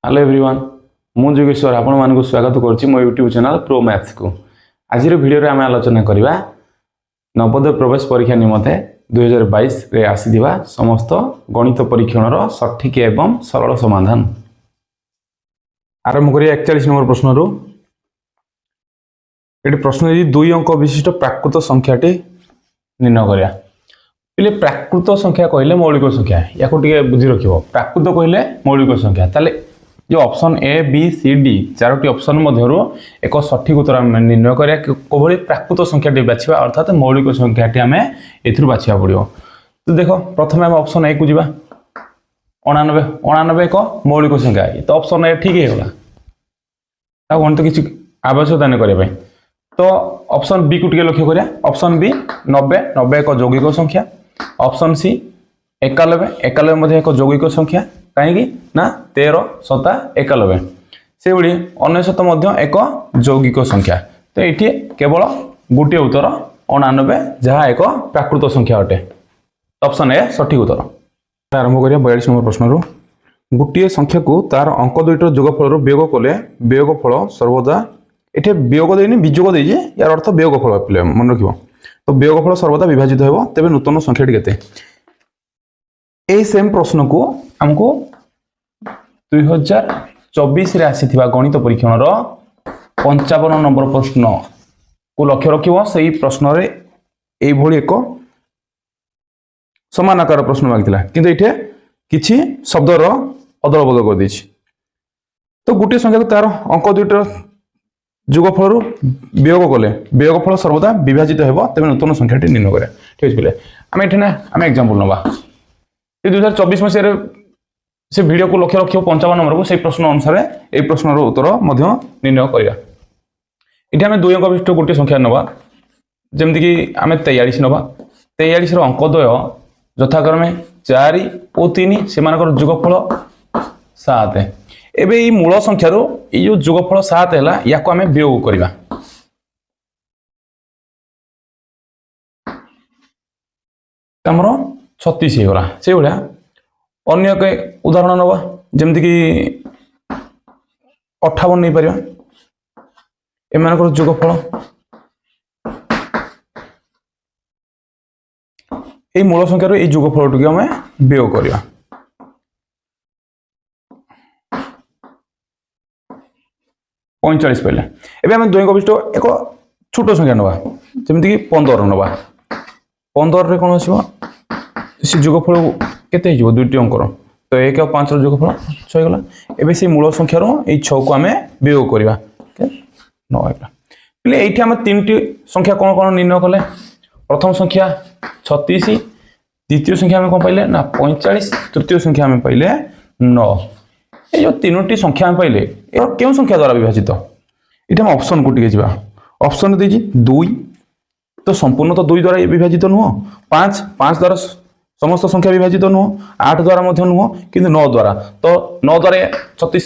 Hello everyone मु जोगेश्वर आपण मानक स्वागत करुच्ची मो यूट्यूब चैनल प्रो मैथ्स को। आज वीडियो रे आम आलोचना करवा नवोदय प्रवेश परीक्षा निमंते 2022 रे आसीथिबा समस्त गणित परीक्षण सठिक एवं सरल समाधान। आरंभ करिया 41 नंबर प्रश्न रु। एटी प्रश्न यदि 2 अंक विशिष्ट प्राकृत संख्याटी निर्णय करिया। पहले प्राकृत संख्या कहले मौलिक संख्या या बुझी रखिबो। प्राकृत कहले मौलिक संख्या ताले जो option A B C D चारोटी ऑप्शन मध्यरु एक सठिक उत्तर निर्णय करिया कोभली प्राकृत संख्याटी बाछिबा अर्थात मौलिक संख्याटी आमे एथुरु बाछिया पड़ियो। तो देखो प्रथमे हम ऑप्शन ए को जिबा 89 एक मौलिक संख्या तो ऑप्शन ए ठीक हे गला ता कोन तो किछि आवश्यकता नै करिया तो ऑप्शन बी को टिके लक्ष्य करिया। ऑप्शन बी 90 एक यौगिक संख्या। ऑप्शन सी 91 मध्ये एक यौगिक संख्या कहीं ना 13 7 91 से भाई 99 मध्य एक यौगिक संख्या। तो ये केवल गोटे उत्तर 89 जहाँ एक प्राकृत संख्या अटे। ऑप्शन ए सठिक उत्तर। आरंभ करिया 42 नंबर प्रश्न रु। गोटे संख्या को तार अंक दुईटर जोगफल वियोग कले वियोगफल सर्वदा ये वियोग देनी विजोग दे यार अर्थ वियोगफल पे मन रख। तो वियोगफल सर्वदा विभाजित हो तेज नूतन संख्याटी केते। ए सेम प्रश्न को हमको 2024 रे आसीथिबा गणित परीक्षण 55 नंबर प्रश्न को लक्ष्य रखिबो। सही प्रश्न रे ए भली एक समान आकार प्रश्न मागितला किंतु एठे किछि शब्द रो अदल बदल कर दिछि। तो गुटे संख्या को तार अंक दुईटर जोगफल वियोग कले वियोगफल सर्वदा विभाजित हेबो तेबे नूतन संख्याटी निर्णय करे। ठीक अछि आमे एठे ना आमे एग्जांपल नबा 2024 मसिया से वीडियो को लक्ष्य रखियो 55 नंबर को से प्रश्न अनुसार ए प्रश्न रो उत्तर मध्य निर्णय करिया। इथे आमे 2 अंक विशिष्ट गोटे संख्या नबा जेमति कि आमे 43 नबा 43 रो अंक द्वय यथाक्रमे 4 और 3 से मानकर जोगफल 7। एबे ई मूल संख्या रो ई जो जोगफल 7 हैला या को आमे वियोग करिबा। तमरो 36 हेगला से भलिया अन्य एक उदाहरण नवा जमति कि 58 नहीं परिबा एमानकर जोगफल ए मूल संख्या रो ए जोगफल टके हमें वियोग करिया। पहले एबे हम 2 विशिष्ट एक छोट संख्या नवा जमति कि 15 नवा 15 रे कोन आसीबो से जोगफल केते हिजो दुईटी अंकर तो 1 और 5 रो जोगफल 6 गला। एबे से मूल संख्या रो ए 6 को हमें वियोग करबा 9 गला। पले एठी हम तीनटी संख्या कोन कोन निर्णय कले। प्रथम संख्या 36 द्वितीय संख्या हम कोन पाइले ना 45 तृतीय संख्या हम पाइले 9। ए जो तीनोटी संख्या हम पाइले ए केउ संख्या द्वारा विभाजित एठी हम ऑप्शन को टिके जिबा। ऑप्शन देजी 2 तो संपूर्ण तो 2 द्वारा विभाजित नुह 5 द्वारा समस्त संख्या विभाजित नुह 8 द्वारा मध्य नुह किंतु 9 द्वारा तो 9 द्वारा 36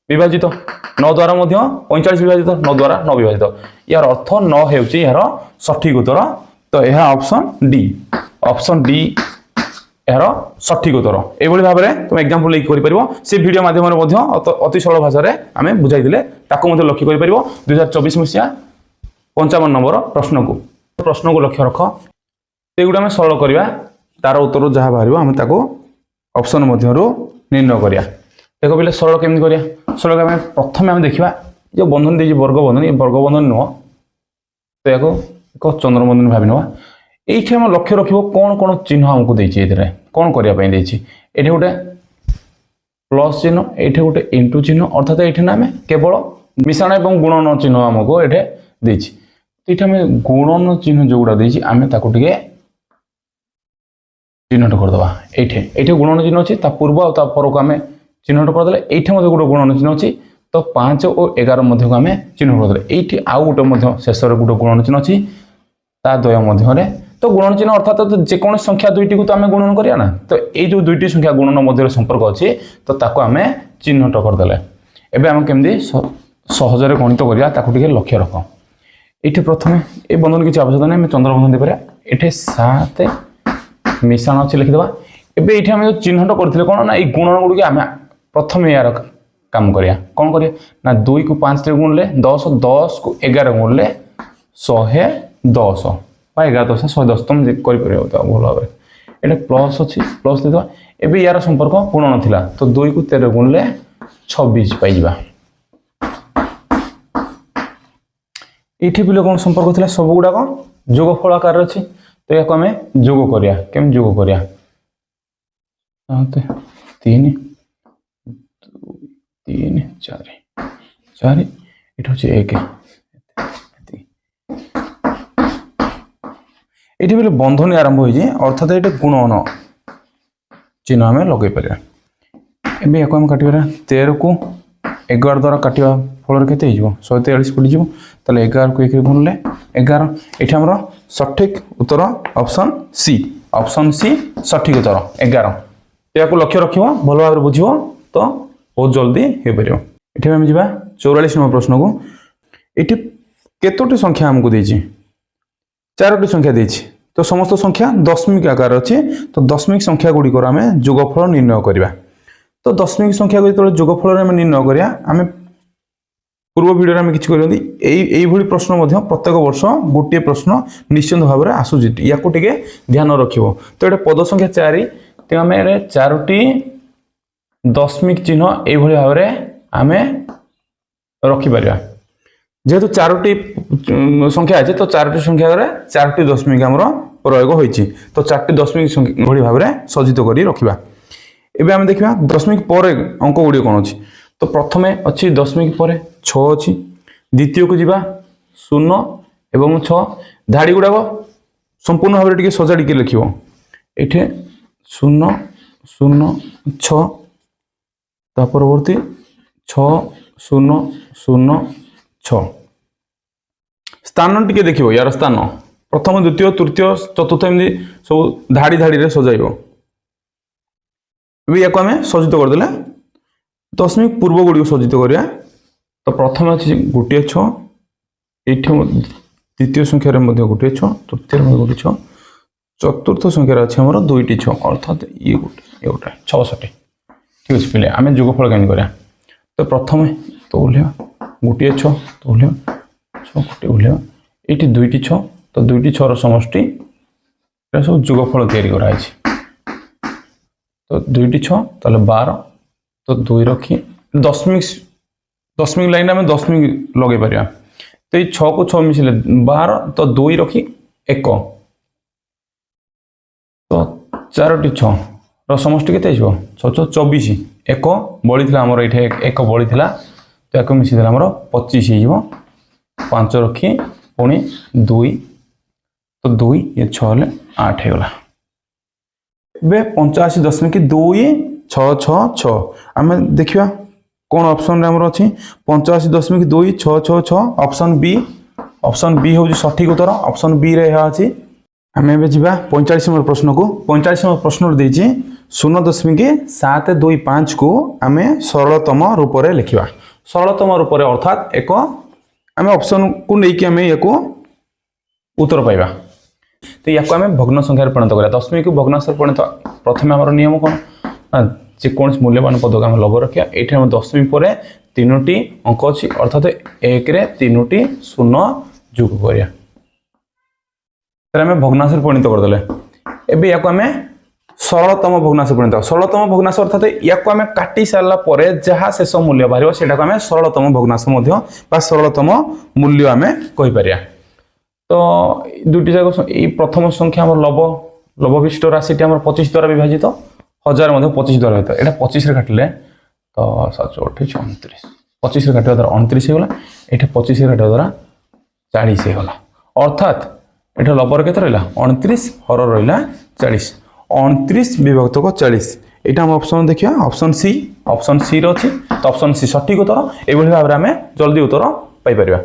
विभाजित 9 द्वारा मध्य 45 विभाजित 9 द्वारा 9 विभाजित यार अर्थ 9 हेउची यार सठिक उत्तर। तो यह ऑप्शन डी यार सठिक उत्तर। ए भली भाबरे तुम एग्जांपल लेक करि परिबो से वीडियो माध्यम रे मध्य अति सरल भाषा रे हमें बुझाई दिले ताको मध्य लक्ष्य करि परिबो। 2024 मसिया 55 नंबर प्रश्न को लक्ष्य रख सेगुडा में सरल करिवा तार उत्तर जहाँ बाहर आम ताको ऑप्शन मध्यरु निर्णय करिया। देखो पहले सरल केमि करिया। सरल आम प्रथम आम देखिबा जो बंधन देजी वर्ग बंधन ये वर्ग बंधन नुह तो याको एक चंद्र बंधन भाबी नवा। एठी हम लक्ष्य रखिबो कोन कोन चिन्ह हमको देछि एथिरे कोन करिया पई देछि। एठी गोटे प्लस चिन्ह एठी गोटे इनटू चिन्ह अर्थात एठी ना हमें केवल मिश्रण एवं गुणन चिन्ह हमको एठी देछि। एठी हम गुणन चिन्ह जोगुडा देछि आमे ताको टिके चिन्हट करदबा। एठे गुणन चिन्ह अछि ता पूर्व और ता पर को हमें चिन्हट करदले। एठे मध्ये गुड गुणन चिन्ह अछि तो 5 और 11 मध्ये को हमें चिन्ह करदले। एठी आउ गुड मध्ये शेष रे गुड गुणन चिन्ह अछि ता द्वय मध्ये रे तो गुणन चिन्ह अर्थात तो जे कोन संख्या दुईटी को तो हमें गुणन करिया ना तो ए जो दुईटी संख्या गुणन मध्ये संपर्क अछि तो ताको हमें चिन्हट करदले। एबे हम केमदी सहज रे गणित करिया ताको टिके लक्ष्य रख। एठी प्रथमे ए बंधन किछि आवश्यकता नै हम चंद्र बंधन दे पारे। एठी 7 मिश्रण अच्छे लिखिदबा। एबे एठी हम चिन्हट करथिले कोन ना ए गुणन गुडी के हम प्रथम यार काम करिया कौन करिया ना 2 को 5 रे गुणले 10 10 को 11 गुणले 110 बा 11 10 110 तुम करि परियो त भल भाबे एटा प्लस अछि प्लस दे दो एबे यार संपर्क गुणन थिला तो 2 को 13 गुणले 26 पाई जिबा एठी बिले कोन संपर्क थिला सब गुडा को जोगफल आकार अछि तो याको हमें जोग करिया केम जोग करिया 3 3 4 4 एटा होची 1 एठी बिले बंधन आरंभ होई जे अर्थात एटा गुणन चिन्ह हमें लगे परिया एबे याको हम काटिबा 13 को 11 द्वारा काटिबा फल केते हिजो 143 पड़ी जिवो तले 11 को 1 रे गुणले 11 एठी हमरो सठिक उत्तर ऑप्शन सी सठिक उत्तर 11 याको लक्ष्य रखिबो भलो भाबरे बुझिबो तो बहुत जल्दी हे परियो एठी हम जिबा 44 नंबर प्रश्न को एठी केतोटी संख्या हमको देछि चारोटी संख्या देछि तो समस्त संख्या दशमिक आकार अछि तो दशमिक संख्या गुडी को हमें जोगफल निर्णय करबा तो दशमिक संख्या को तो जोगफल रे हम निर्णय करिया हमें पूर्व वीडियो रे हम किछ करथि एई भली प्रश्न मध्य प्रत्येक वर्ष गोटे प्रश्न निश्चित भाव में आसुछि याको टिके ध्यान रखिबो तो एटा पद संख्या 4 ते हमें चारोटी दशमिक चिन्ह एई भली भाव में हमें रखि परिया जेहेतु चारोटी संख्या अछि तो चारोटी संख्या रे चारोटी दशमिक हमरो प्रयोग होईछि तो चारोटी दशमिक संख्या भली भाव में सजित करी रखिबा एबे हम देखिबा दशमिक परे अंक गुडी कोन अछि तो प्रथमे अछि दशमिक परे 6 अछि द्वितीय को जिबा 0 एवं 6 धाडी गुडा को संपूर्ण भाव टिके सजाडी के लिखिबो एठे 0 0 6 ता परवर्ती 6 0 0 6 स्थान टिके देखिबो यार स्थान प्रथम द्वितीय तृतीय चतुर्थ एमदी सब धाडी धाडी रे सजाइबो एबे याको हमें सजित कर देले दशमिक पूर्व गुडी सजित करिया तो प्रथम अछि गोटे 6 एठी द्वितीय संख्या रे मध्ये गोटे 6 तृतीय रे गोटे 6 चतुर्थ संख्या रे अछि हमर दुईटी 6 अर्थात ये गोटे 66 ठीक अछि पहिले हमें जोगफल ज्ञान करिया तो प्रथम तो उलिया गोटे 6 तो उलिया 6 गोटे उलिया एठी दुईटी 6 तो दुईटी 6 रो समष्टि रे सब जोगफल तयारी करा अछि तो दुईटी 6 ताले 12 तो 2 रखी दशमिक लाइन में दशमिक लगे परिया तो 6 को 6 मिसिले 12 तो 2 रखी 1 तो चारोटी 6 रो समष्टि केते हिजो 6 6 24 1 बळिथिला हमर एठे 1 बळिथिला तो 1 मिसिदेला हमर 25 हिजो 5 रखी पुणी 2 तो 2 ये 6 ले 8 हे गला बे 85.2 6 6 6 आमे देखिबा कोन ऑप्शन रे हमर अछि 85.2 6 6 6 ऑप्शन बी हो सठिक उत्तर ऑप्शन बी रे हा अछि आमे बे जिबा 45 नंबर प्रश्न को 45 नंबर प्रश्न रे देछि 0.725 को आमे सरलतम रूप रे लिखिबा सरलतम रूप रे अर्थात एक आमे ऑप्शन को नै कि आमे एको उत्तर पाइबा तो याको हमें भग्न संख्या परिणत करा दशमिक को भग्नांश परिणत प्रथम हमर नियम कोन जे कोन मूल्यवान पद को हम लग रखिया एठी हम दशमिक परे तीनोटी अंक अछि अर्थात 1 रे तीनोटी शून्य जोग करिया तर हमें भग्नांश परिणत कर देले एबे याको हमें सरलतम भग्नांश अर्थात याको हमें काटी सारला परे जहा शेष मूल्य बारियो सेटा को हमें सरलतम भग्नांश मध्य बा सरलतम मूल्य हमें कहि परिया तो दुटी जाक प्रथम संख्या हमर लवविष्ट राशि हमर 25 द्वारा विभाजित 1000 मध्ये 25 द्वारा होता एटा 25 रे काटले तो 7 28 29 25 रे काटवा द्वारा 29 हे गला एटा 25 रे काटवा द्वारा 40 हे गला अर्थात एटा लवर केते रहला 29 हर रहला 40 29 विभक्त को 40 एटा हम ऑप्शन देखिया ऑप्शन सी रो अछि तो ऑप्शन सी सठिक उत्तर एबोली भाबरे हमें जल्दी उत्तर पाई परिबा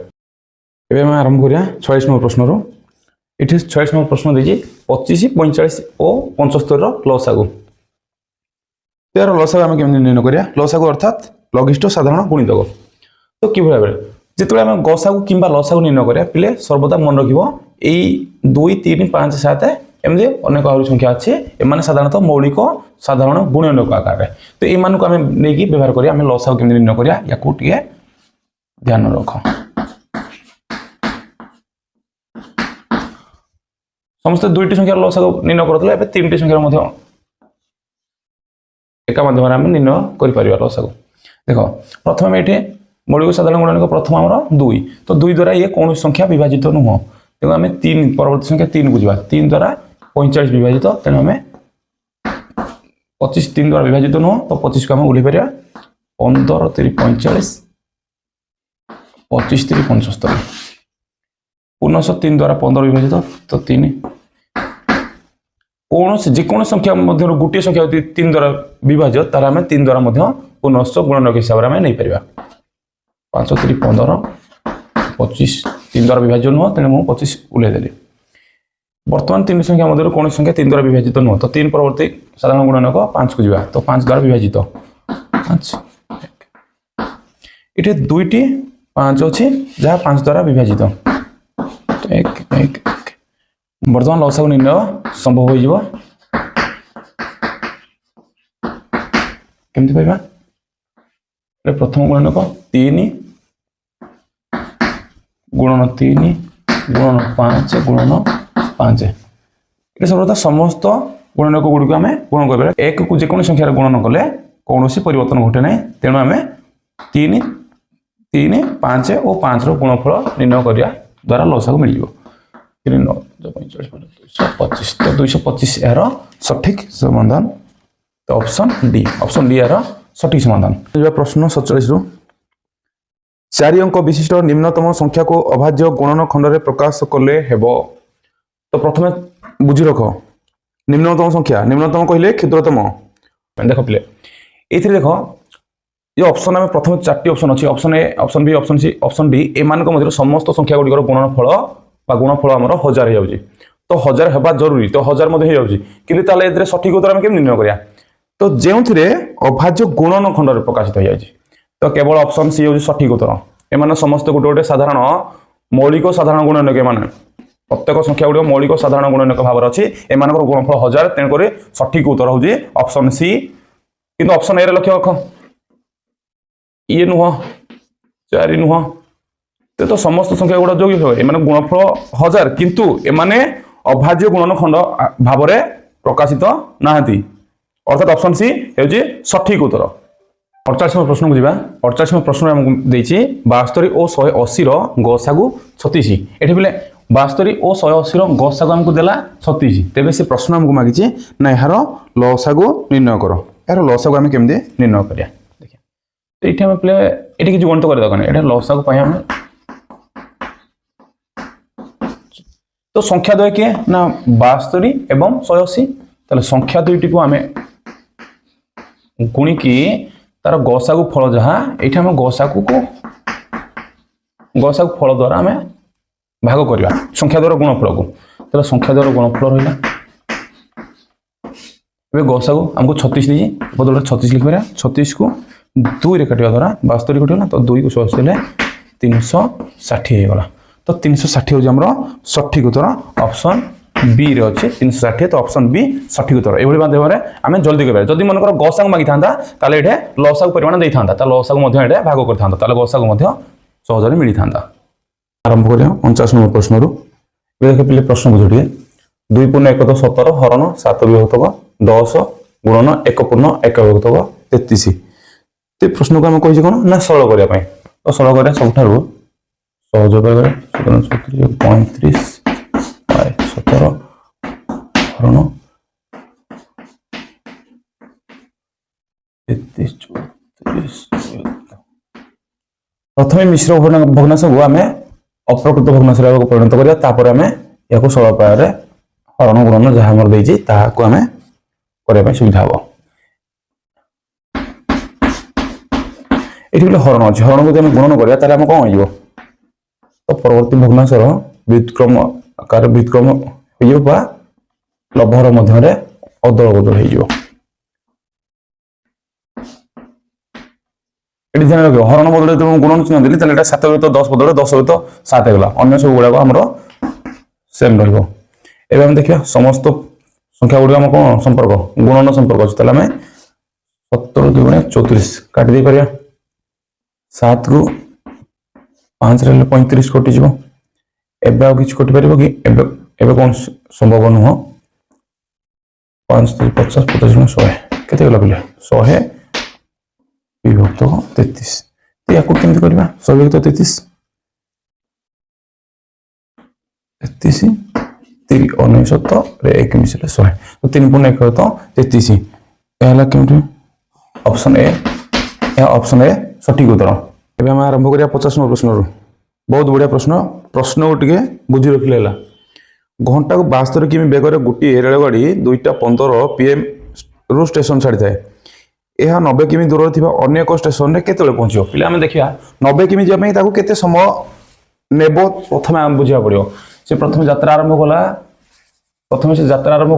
एबे हम आरंभ करिया 46 नंबर प्रश्न रो इट इज 46 नंबर प्रश्न देजी 25 45 और 75 रो लसागु तेर लसागु हम केमन निर्णय करिया लसागु अर्थात लघिष्ठ साधारण गुणितक तो कि भाबरे जेतले हम गसागु किबा लसागु निर्णय करिया पिले सर्वदा मन रखिबो एई 2 3 5 7 एमती अनेक आहरी संख्या अच्छी एम साधारणतः मौलिक साधारण गुणनक आकार में तो यू आम नहीं व्यवहार करें आम लसागु केमी निर्णय करा या ध्यान रख समस्त दुईटी संख्यार लसागु निर्णय करते तीन टी संख्यार एका माध्यम निर्णय कर लसागु देख प्रथम ये मौलिक साधारण गुणनक प्रथम आम 2 तो 2 द्वारा ये कौन संख्या विभाजित नुह तेणु आम 3 परवर्ती संख्या 3 को जा 3 द्वारा 45 विभाजित तेणु आम 25 3 द्वारा विभाजित नुह तो 25 को आम उल्लेख पार 15 3 45 25 3 75 पुनः 3 द्वारा 15 विभाजित तो 3 कौन से जेको संख्या मध्य गोटे संख्या 3 द्वारा विभाज्य तार आम 3 द्वारा पुनः गुणनक हिसाब से आम नहीं पार 5 3 15 25 3 द्वारा विभाज्य नुह तेणु मुझे 25 उल्लेदेली बर्तमान 3 संख्या मध्य कौन संख्या 3 द्वारा विभाजित नुह तो 3 परवर्ती साधारण गुणनक 5 को जा तो 5 द्वारा विभाजित 5 ये दुईटी 5 अच्छी जहाँ 5 द्वारा विभाजित तो 1 1 बर्तमान लसागु निर्णय संभव हो केमती पाइबा प्रथम गुणनक 3 गुणन 3 गुणन 5 गुणन 5 ये सर्वदा समस्त गुणनक गुड़िक आम गुण कर एक को जेको संख्यार गुणन कले कौन परिवर्तन घटे ना तेणु आम 3 3 5 और 5 गुणफल निर्णय करने द्वारा लसागु मिल 3 9 45 225 तो 225 यार सठिक समाधान तो ऑप्शन डी यार सठिक समाधान प्रश्न 47 रु 4 अंक विशिष्ट निम्नतम संख्या को अभाज्य गुणन खंड में प्रकाश कले हेबो तो प्रथम बुझी रख निम्नतम संख्या निम्नतम कहले क्षुद्रतम देख पे ये देख ये ऑप्शन में प्रथम 4टी ऑप्शन अच्छी option A option B option C option D एमान मध्य समस्त संख्या गुड़िकर गुणनफल बा गुणफल आमर 1000 हो जाए तो 1000 हेबा जरूरी तो 1000 मध्य हो जाए सठिक उत्तर आम केम निर्णय करिया तो जो अभाज्य गुणन खंड में प्रकाशित हो जाए तो केवल ऑप्शन सी हूँ सठिक उत्तर एम समस्त गोटे गोटे साधारण मौलिक साधारण गुणनक एम प्रत्येक संख्या गुड़िक मौलिक साधारण गुणनक भाव अच्छी एम गुणफल 1000 तेणुक सठिक उत्तर हूँ ऑप्शन सी किंतु ऑप्शन ए लक्ष्य रख ये नुह 4 नुह तो समस्त संख्या गुड़ा जो एम गुणफल 1000 किंतु एमाने अभाज्य गुणन खंड भाव में प्रकाशित नहांती अर्थात ऑप्शन सी हूँ सठिक उत्तर 48 प्रश्न को जावा 48 प्रश्न आमको देछि 72 और 180 गसागु 36 एठी बोले 72 और 180 गसागु आमको देला 36 तेबे से प्रश्न आमको मागिछि ना यार लसागु निर्णय करो यार लसागु आम केमदे निर्णय करिया देखिए तो एठी हम प्ले एठी किछ गणित कर दकने एटा लसागु पय हम तो संख्या द्वय के ना 72 एवं 180 ताले संख्या दुईटी को आमे गुणी की तार गसागु फल जहाँ ये आम गसागु फल द्वारा आम भाग करवा संख्या द्वारा गुणफल को तो संख्या द्वारा गुणफल रहा गसागु आमको 36 दी बदल 36 लिख 36 को 2 रे काटिया द्वारा 72 कटिगला तो 2 को 180 360 होगा तो 360 हूँ आम सठिक उत्तर ऑप्शन बी रे अच्छे 360 तो ऑप्शन बी सठिक उत्तर ये माध्यम आम जल्दी कर जदि मनकर गसागु मागी था ये लसागु परिमाण दे था लसागु भाग कर गसागु सहज मिली था आरंभ कर 49 नंबर प्रश्न रू देख पे प्रश्न बुझे 2 पूर्ण 1 तो 17 हरण 7 विभक्तक 10 गुणन 1 पूर्ण 1 विभक्तक 33 तो प्रश्न को आम कही कौन ना सरल करने तो सरल करा सब सहज उपाय 35 17 हरण 33 34 प्रथम मिश्र भग्नांश को आम अप्रकृत भग्नांश परिणत करिया तापर आम या सरल उपाय हरण गुणन जहाँ आम देछि ताहाको आम करबा सुविधा हो एठी हरण अछि हरण को गुणन करिया तारे आम कोन होइबो तो परवर्ती भग्नांशर व्युत्क्रम आकार व्युत्क्रम हो लभर मध्य अदल बदल हो ध्यान रख हरण बदल जो गुणन चिन्ह देली 7 10 बदल 10 7 होगा अन्य सब गुड़ाक आम सेम रही एवं हम देखिए समस्त संख्या गुड़िक आम कौन संपर्क गुणन संपर्क अच्छे आम 17 2 गुणे 34 काटी दे पारिया 7 रु 5 रे 35 कटिज एबे आउ किछ कटि परिबो कि एबे कौन संभव नुह 5 3 50 50 गुणे 100 केते गला बिले 100 विभक्त 33 तो याकू केमती करबा 100 विभक्त 33 33 3 69 रे 1 मिसले 100 तो 3 गुणे 1 तो 33 एहला केमती ऑप्शन ए या ऑप्शन ए सटीक उत्तर एबे हम आरंभ करिया 50 नंबर प्रश्न रो बहुत बढ़िया प्रश्न उठके बुझी रखिले हला घंटा को 72 किमी बेगर गोटे रेलगाड़ी 2:15 PM रु स्टेशन छाड़ी थाए यह 90 किमी दूर थिबा अन्य एक स्टेशन रे केते पहुंचो पिला हम देखिया 90 किमी जे ताकू केते समय नेबो प्रथमे हम बुझिया पड़ियो से प्रथमे यात्रा आरंभ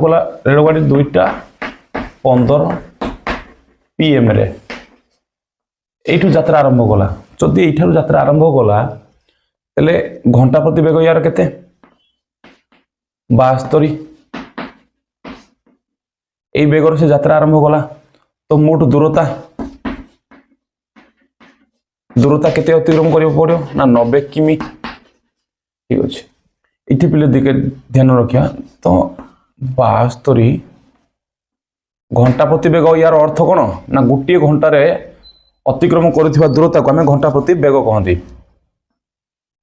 कला रेलगाड़ी 2:15 PM रे एठू यात्रा आरंभ कला जदि एठारु यात्रा आरंभ कला तले घंटा प्रति बेग यार केते 72 एई बेगर से यात्रा आरंभ कला तो मोट दूरता केते अतिक्रम करियो पड़ियो ना 90 किमी ठीक अछि इठी पिले दिके ध्यान रखिया तो 72 घंटा प्रति बेग यार अर्थ कोन ना गोटे घंटा रे अतिक्रम करुवा दूरता को आम घंटा प्रति बेग कहती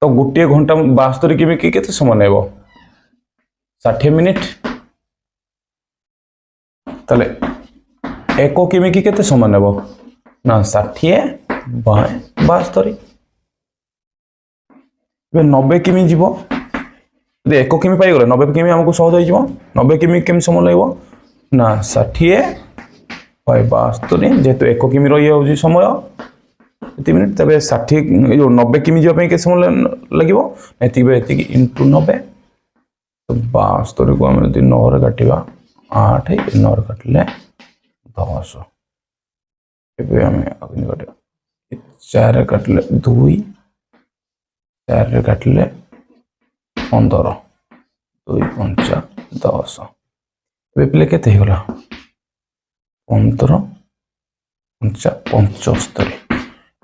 तो गोटे घंटा 72 किमी कि केते समय नेबो 60 मिनिट तले 1 किमी कि केते समय नेबो ना 60 बाय 72 बे 90 किमी जीवो दे 1 किमी पाई गले 90 किमी हमको सहज होई जीवो 90 किमी केम समय लागबो ना 60 बाय 72 जेतु 1 किमी रही होजी समय 3 मिनिट तबे 60 जो 90 किमी जीवा के समय लगिवो एति बे एति इनटू 90 तो 72 को हम यदि 9 रे काटिबा 8 9 रे काटले 10 एबे हम अग्नि काटे 4 रे काटले 2 4 रे काटले 15 2 5 10 एबे प्ले केते हेगला 15 5 75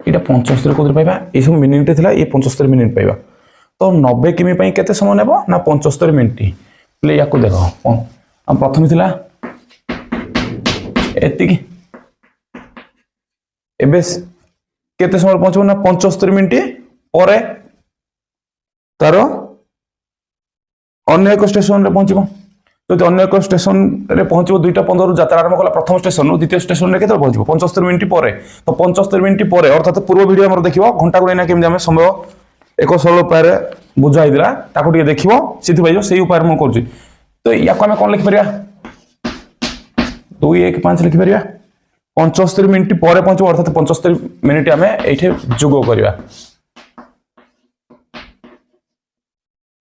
इटा 75 को पाइबा ए सब मिनिट थिला ए 75 मिनिट पाइबा तो 90 किमी पई केते समय नेबो ना 75 मिनिट प्ले याको देखो हम प्रथम थिला एति की एबे केते समय पहुंचबो ना 75 मिनिट परे तारो अन्य एक स्टेशन रे पहुंचबो तो अन्य एक स्टेशन रे पहुंचबो 2:15 यात्रा आरंभ कला प्रथम स्टेशन द्वितीय स्टेशन रे केते पहुंचबो 75 मिनिट परे तो 75 मिनिट परे अर्थात पूर्व वीडियो हमर देखिबो घंटा गुणा केम हम समय एक सरल उपाय रे बुझाई दिला ताको टिके देखिबो सिथि भाइयो सेही उपाय म करछि तो याको हम कोन लिखि परिया 2 1 5 लिखि परिया 75 मिनिट परे पहुंचबो अर्थात 75 मिनिट हमें एठे जोगो करिया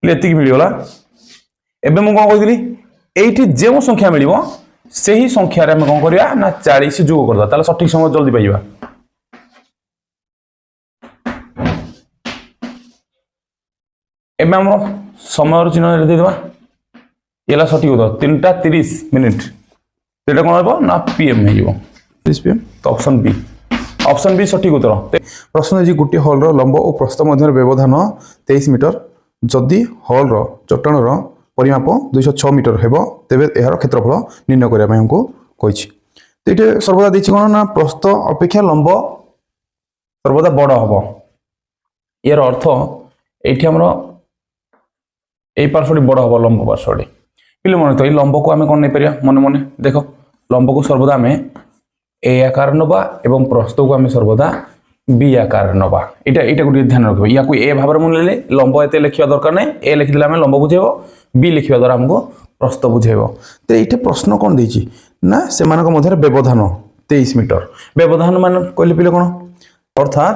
लेति मिलियोला एबे म कोन कहिदिली एठी जेउ संख्या मिलिबो सेही संख्या रे हम कोन करिया ना 40 जोग करदा ताले सठिक समय जल्दी पाइबा एबे हम समय चिन्ह दे देबा एला सठिक होतो 3:30 मिनिट तेटा कोन होबो ना पीएम हेइबो 30 पीएम तो ऑप्शन बी सठिक उत्तर प्रश्न जे गुटी हॉल रो लंब और प्रस्थ मध्य व्यवधान 23 मीटर जदि हॉल रो चट्टान रो परिमाप 206 मीटर हेबो तेबे एहार क्षेत्रफल निर्णय करिया पय हमको कहिछि तो एटे सर्वदा दिछि कोन ना प्रस्थ अपेक्षा लंब सर्वदा बड़ हबो यार अर्थ एठी हमरो ए पार्श्वटी बड़ हबो लंब पार्श्वटी पिले मन तो ए लंब को हमें कोन नै परिया मन मन देखो लंब को सर्वदा हमें ए आकार नबा एवं प्रस्थ को हमें सर्वदा बी आकार नबा एटा गुडी ध्यान रखबो या को ए भाबर मन लेले लंब एते लिखिया दरकार नै ए लिखि दिला हमें लंब बुझेबो बी लिखिया द्वारा हमको प्रस्थ बुझेबो तो एटे प्रश्न कोन देछि ना से मानक मध्य व्यवधान 23 मीटर व्यवधान मान कहले पिले कोन अर्थात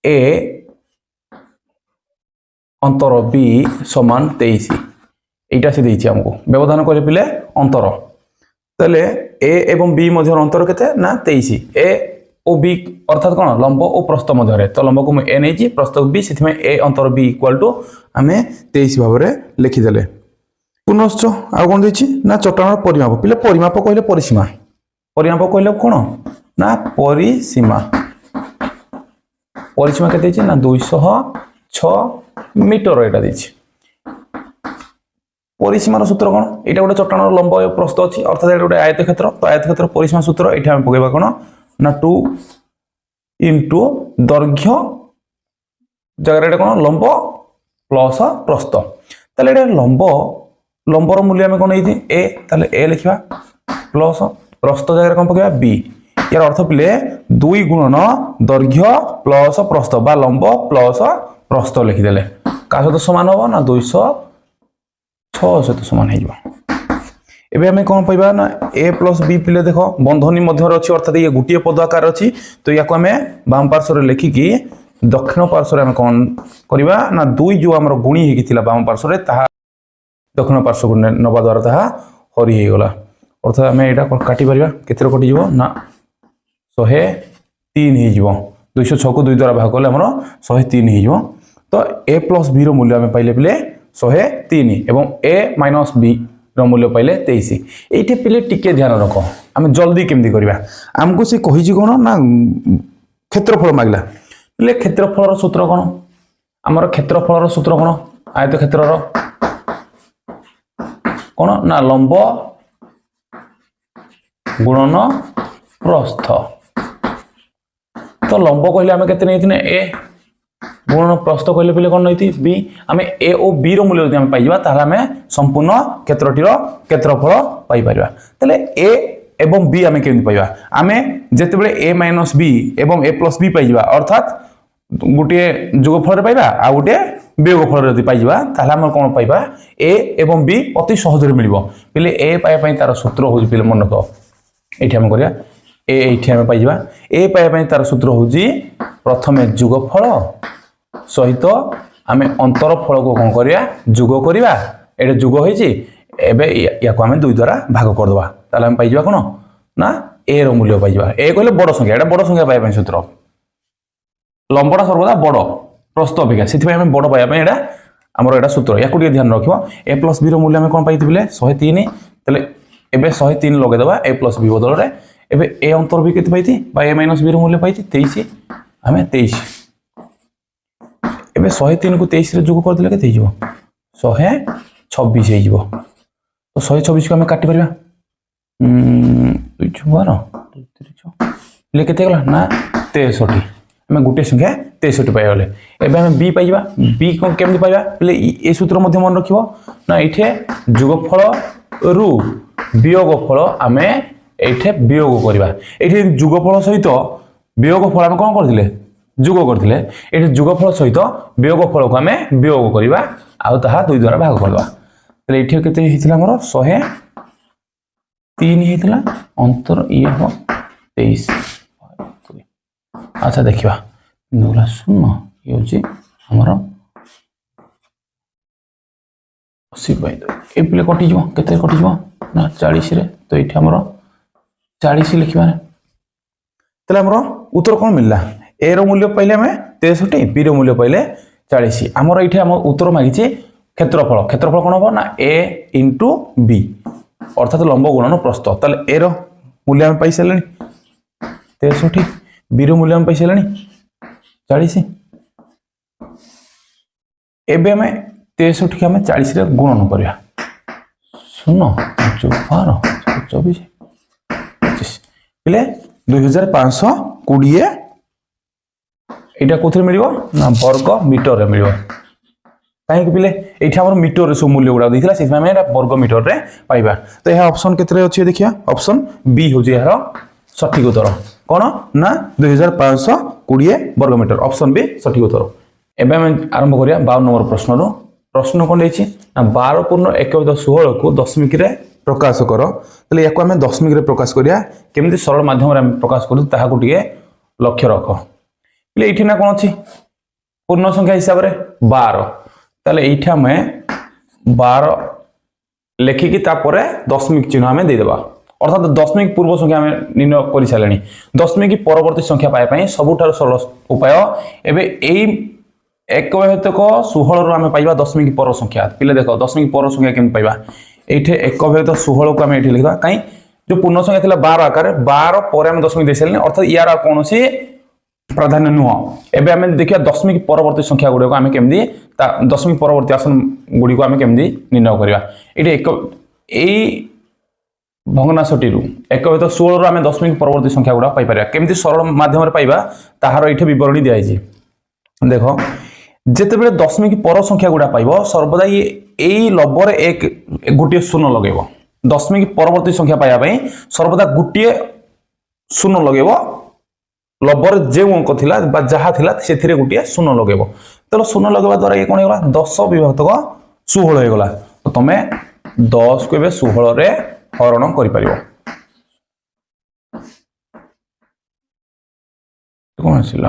ए अंतर बी समान 23 एटा से देछि हमको व्यवधान कहले पिले अंतर तले ए एवं बी मध्य अंतर केते ना 23 ए ओ बी अर्थात कोन लंब और प्रस्थ मध्य तो लंब को ए नै प्रस्थ बी सिथमे ए अंतर बी इक्वल टू हमें 23 भाव रे लिखि देले पुनश्च आउ कौन देछि ना चट्टान परिमाप पिले परिमाप कहले परिसीमा परिमाप कहले कोन ना परिसीमा परिसीमा केते देछि ना 206 मीटर एटा देछि परिसीमार सूत्र कोन एटा गोटे चट्टान लंब प्रस्थ अछि अर्थात एटा गोटे आयतक्षेत्र तो आयतक्षेत्र परिसीमा सूत्र एटा हम पकेबा कोन ना 2 into दैर्घ्य जगह एटा कोन लंब प्लस प्रस्थ ताले एटा लंब लंबर मूल्य आम कौन ए ताले ए लिखा प्लस प्रस्थ जगह कौन पकेबा बी यार अर्थ पिले 2 गुणन दैर्घ्य प्लस प्रस्थ बा लंब प्लस प्रस्थ लिखिदेले का सहित समान हो ना 206 सहित समान हो एबे हमें कौन पाइबा ना ए प्लस बी पिले देख बंधनी मध्य अच्छी अर्थात ये गोटे पद आकार अच्छी तो या आम बाम पार्श्व लिखिकी दक्षिण पार्श्व आम कौन करवा ना 2 जो आम गुणी होगी बाम पार्श्व दक्षिण पार्श्व को नवा द्वारा ताहा हरि हो गला अर्थात आम यहाँ काटी पारिबा केते कटि जीवो ना 103 हो 206 को 2 द्वारा भाग कले हमर 103 हो तो ए प्लस बी रो मूल्य आम पाइले पिले 103 एवं ए माइनस बी रो मूल्य पाइले 23 एठी पिले टिके ध्यान रखो आम जल्दी केमती करबा हमको से कहि जी कोन ना क्षेत्रफल मागला पिले क्षेत्रफल रो सूत्र कोन हमर क्षेत्रफल रो सूत्र कोन आयत क्षेत्र रो कोन ना लंब गुणन प्रस्थ तो लंब कहले आमे केते नैथिने ए गुणन प्रस्थ कहले पहिले कोन नैथि बी आमे ए ओ बी रो मूल्य जदि आमे पाइबा ताहले आमे संपूर्ण क्षेत्रटीर क्षेत्रफल पाइ परिबा तले ए एवं बी आमे केमि पाइबा आमे जेते बेले ए माइनस बी एवं ए प्लस बी पाइबा अर्थात गोटे जोगफल रे पाइबा आ गोटे वियोगफल रे पाइबा ताहले हम कोन पाइबा ए एवं बी अति सहज रे मिलिबो पहिले ए पाइबा पई तार सूत्र होजि पहिले मन रखो एठी हम करिया ए एठी हम पाइबा ए पाइबा पई तार सूत्र होजि प्रथमे जोगफल सहित आमे अंतरफल को कोन करिया जोग करिबा एटा जोग होइछि एबे या को आमे 2 द्वारा भाग कर दबा ताहले हम पाइबा कोन ना ए रो मूल्य पाइबा ए कहले बड़ संख्या एटा बड़ संख्या पाइबा सूत्र लंबटा सर्वदा बड़ प्रस्थ अपेक्षा से आम बड़ पाइबा एटा आमर एटा सूत्र या ध्यान रखिबो ए प्लस बी रो मूल्य आम कोन पाइथिबले 103 तले एबे 103 लगे दबा ए प्लस बी बदल रे एबे ए अंतर बी केते पाइथि बा ए माइनस बी रो मूल्य पाइथि 23 आमे 23 एबे 103 को 23 रे जोग कर दिले केते हिजो 126 हे हिजो तो 126 को आम काटि परिबा 2 12 2 3 ले केते गला ना 63 आम गोटे संख्या 63 पाई गले एबे हम बी पाइबा बी को केमति पाइबा पले ए सूत्र मध्य मन रखिबो ना एठे जोगफल रु वियोगफल आमे एठे वियोग करबा एठे जोगफल सहित वियोगफल आमे कोन करथिले जोग करथिले एठे जोगफल सहित वियोगफल को आमे वियोग करबा आ ताहा 2 द्वारा भाग करबा तले एठे केते हितला हमर 103 हितला अंतर ये हो 23 अच्छा देखिबा नोला सुन ये होची हमर 80 बाय ए प्ले कटि जो केते कटि जो ना 40 रे तो एठी हमर 40 लिखिबा तले हमर उत्तर कोन मिलला ए रो मूल्य पहिले हमें 63 बी रो मूल्य पहिले 40 हमर एठी हम उत्तर मागिछि क्षेत्रफल क्षेत्रफल कोन हो ना ए इनटू बी अर्थात लंब गुणन प्रस्थ तले ए रो मूल्य हम पाइ सलेनी 63 बी रो मूल्य हम पाइ सलेनी 40 एबे हमें 63 के हमें 40 रे गुणन करिया सुन 12 24 25 पिले 2520 एटा कोथरे मिलिबो ना वर्ग मीटर रे मिलिबो काहे कि पिले एठी हमर मीटर रे सब मूल्य गुडा दैथिला से हमें एटा वर्ग मीटर रे पाइबा तो यह ऑप्शन केतरे अछि देखिया ऑप्शन बी हो जे यार सठिक उत्तर कोन ना 2520 वर्ग मीटर ऑप्शन बी सठिक उत्तर एबे हम आरंभ करिया 52 नंबर प्रश्न रो प्रश्न कोन लेछि ना 12 पूर्ण 1/16 को दशमिक रे प्रकाश कर तले याको हमें दशमिक रे प्रकाश करिया केमिति सरल माध्यम रे प्रकाश करू ताहा को टिके लक्ष्य रख ले एठी ना कोन अछि पूर्ण संख्या हिसाब रे 12 तले एठी हमें 12 लेखि कि तापरे दशमिक चिन्ह हमें दे देबा अर्थात दशमिक पूर्व संख्या हमें निर्णय कर सारे दशमिक परवर्ती संख्या पाए सबुठार सरल उपाय एबे एई एकभेदक 16 रु आम पाइबा दशमिक पर संख्या पिले देख दशमिक पर संख्या केमि पाइबा ये एकभेद 16 को आम ये लिखा कहीं जो पूर्ण संख्या थी 12 आकार 12 पर आम दशमिक दे सारे अर्थात यार कौन प्राधान्य नुह एवं आम देखिए दशमिक परवर्ती संख्या गुड़िक आम केमी दशमिक परवर्ती आसन गुड़िक आम केमी निर्णय करवा ये यही भग्नाशटी एकभेद 16 आम दशमिक परवर्ती संख्या गुड़ा पाइपर केमी सरल मध्यम पाइबा ताहार ये बरणी दिखाई देख जितेबले दशमिक पर संख्या गुड़ा पाइब सर्वदा ये लब्धर एक गोटे शून्य लगेब दशमिक परवर्ती संख्या पाइबा सर्वदा गोटे शून्य लगेब लब्धर जो अंक थिला जहाँ थिला से गोटे शून्य लगेब तो शून्य लगेवा द्वारा ये कौन होगा 10 विभक्तक 16 होगा तो तुम 10 को 16 रे हरण कर कौन आसला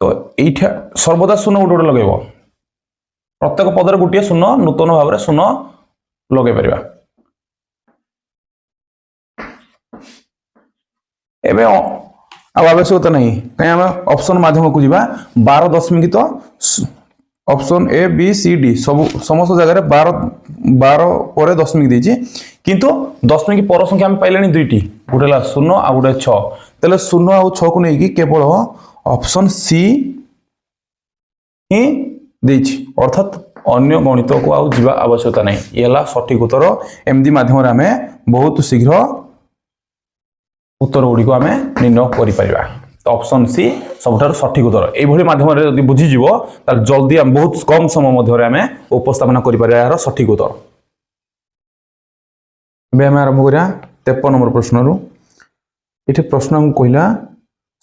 तो ये सर्वदा शून्य गोटे गोटे लगे प्रत्येक पदर गोटे शून्य नूतन भाव में शून्य लगे पार एवं आवश्यकता नहीं कहीं आम ऑप्शन माध्यम को जीवा 12 दशमिक तो option A B C D सब समस्त जगह 12 पर दशमिक देछि किंतु दशमिक पर संख्या आम पाइले दुईटी गोटे है 0 आ गोटे 6 तेल 0 आ 6 को लेकिन केवल ऑप्शन सी ही देछि अर्थात अन्य गणित को आउ जीवा आवश्यकता नहीं ये है सठिक उत्तर एमडी माध्यम आम बहुत शीघ्र उत्तर गुड़ी आम निर्णय करिपरिबा तो ऑप्शन सी सबुठार सठिक उत्तर यही माध्यम बुझीज जल्दी आम बहुत कम समय मध्य आम उपस्थापना कर सठिक उत्तर आम आरंभ करा 53 नंबर प्रश्न ये प्रश्न आमको कहला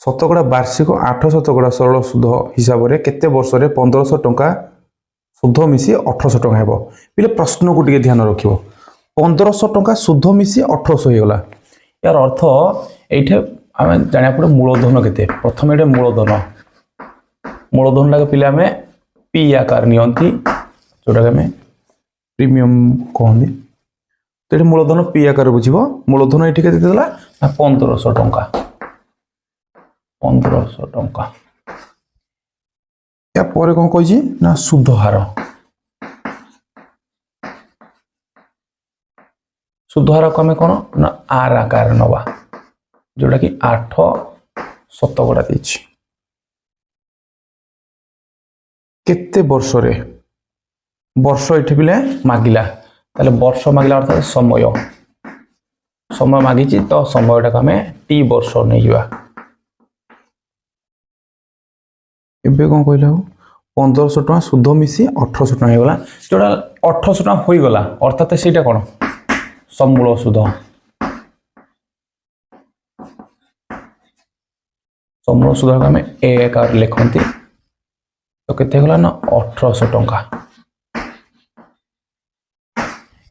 शतकड़ा वार्षिक 8 शतकड़ा सरल सुध हिसाब से केते वर्ष रे 1500 टंका सुध मिसी 1800 टंका हेबो पिले प्रश्न को टिके ध्यान रखिबो 1500 टंका सुध मिसी 1800 हेगला यार अर्थ एठे आम जानिया पड़े मूलधन केते प्रथम एठे मूलधन लागे पिले आमे पी आकार नियंती जोटा आमे प्रीमियम कहंदी तो एठे मूलधन पी आकार बुझिबो मूलधन एठे केते देला 1500 टंका 1500 टंका या पर कौन कही ना सुध हार को आम कौन ना आर आकार नवा जोटा कि 8 शतकड़ा देछि केते वर्ष रे वर्ष एठे बिले मागिला ताले वर्ष मागिला अर्थात समय मागिछि तो समयटा को आम टी वर्ष नहीं जावा एबे कौन कहला 1500 टका सुध मिसी 1800 टका होगला जोड़ा 1800 टका होई गला अर्थात सेटा कोन समूल सुध समूल सुध को हमें ए आकार लिखंती तो केते होगला ना 1800 टका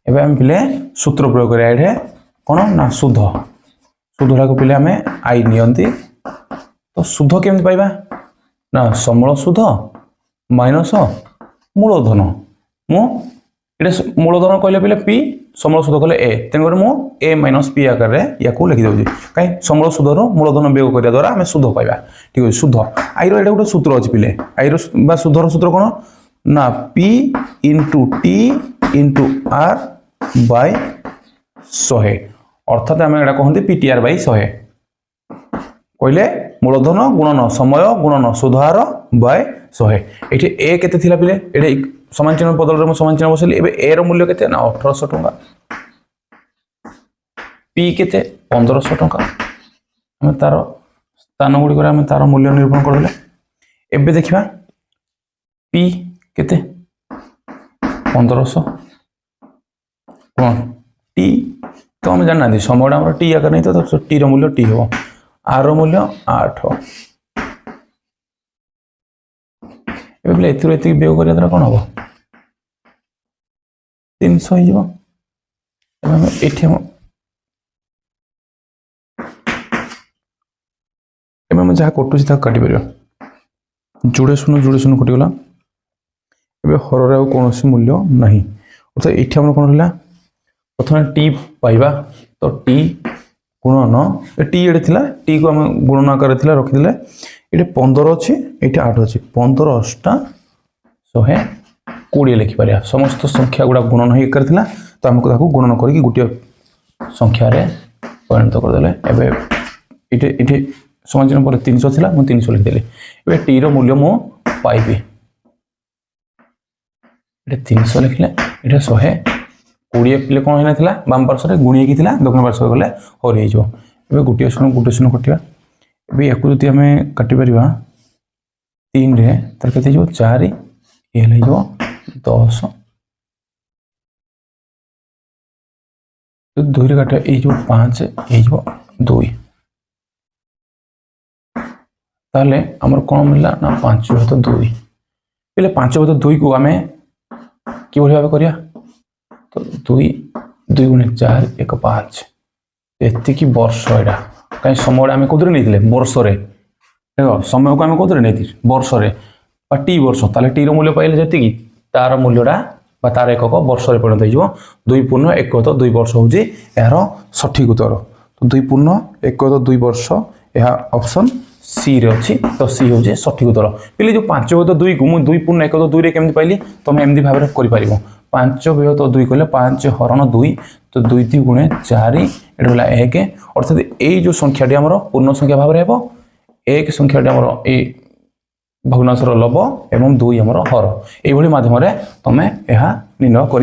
एबे हम पिले सूत्र प्रयोग करिया एठे कोन ना सुध सुधरा को पिले हमें आई नियंती तो सुध केमति पाइबा ना समूल सुध माइनस मूलधन मूलधन कहले पे पी समूल सुध कहले ए तेणुकर मु ए माइनस पी आकार या लिखि दउछि कहीं समूल सुध मूलधन वियोग करिया द्वारा आम सुध पाइबा ठीक है सुध आईर एटा गोटे सूत्र अछि पिले आईर बा सुधर सूत्र कोन ना P into T into R by 100 अर्थात आम एटा कहंती पीटीआर बाय 100 कहले मूलधन गुणन समय गुणन सुधार बाय 100 ये ए केते थिला पिले एडे समान चिन्ह बदल रे समान चिन्ह बसली एबे ए रो मूल्य केते ना 1800 टका पी केते 1500 टका हम तार स्थान गुडी करे हम तार मूल्य निरूपण कर देले एबे देखिबा पी केते 1500 कोन टी तो हम जानना दी समयटा हमर टी आकर नहीं तो टी रो मूल्य टी हो आर मूल्य 8 एबे एथुर एति बेव करिया द्वारा कोन हो 300 हो जिवो एबे हम एठी हम जहाँ कटुची ताक काटी पार जोड़े शून्य कटिगला एबे हर कौन मूल्य नहीं अर्थात ये कौन रहा प्रथम टी पाइबा तो टी गुणन टी एडे थिला टी को आम गुणन आकार रखिदे ये 15 अच्छी ये 8 अच्छी 15 अष्टा 120 लिखिपर समस्त संख्या गुड़ा गुणन हो करथिला तो आमको गुणन करके गोटे संख्यार परिणत करदे ये समाजन पर 300 थिला मु 300 लिखिदेली ए टी रो मूल्य मु पाइबी ये 300 लिखले ये 120 पिले कौन होना बाम पार्श्व गुणी की दक्षिण पार्श्व गले हरि हो गोटे शून्य कटिया या जी आम काटिपर 3 रे तार के 4 ये 10 2 रे काट ये 5 ये 2 ताले हमर कौन मिलला ना 5/2 पहले 5/2 को आम कि भाव करिया तो 2 गुणे 4 1 5 एति वर्ष एटा कहीं समय आम कौन नहीं वर्ष देख समय को आम कौन नहीं वर्ष टी वर्ष ताले टी मूल्य पाइले जी तार मूल्यटा तार एकक वर्ष परिणत हो 2/1/2 वर्ष हूँ यार सठिक उत्तर तो 2/1/2 वर्ष यह ऑप्शन सी रे अच्छी तो सी हूँ सठिक उत्तर पहले जो 5/2 को मुझे 2/1/2 केमी पाइली तुम एमती भाव में कर 5/2 कहले 5 हरण 2 तो 2 × 4 ये 1 अर्थात यही जो संख्याटी आम पूर्ण संख्या भाव में हम 1 संख्याटी आम भग्नांशर लब एवं 2 आमर हर यही माध्यम तुम यह निर्णय कर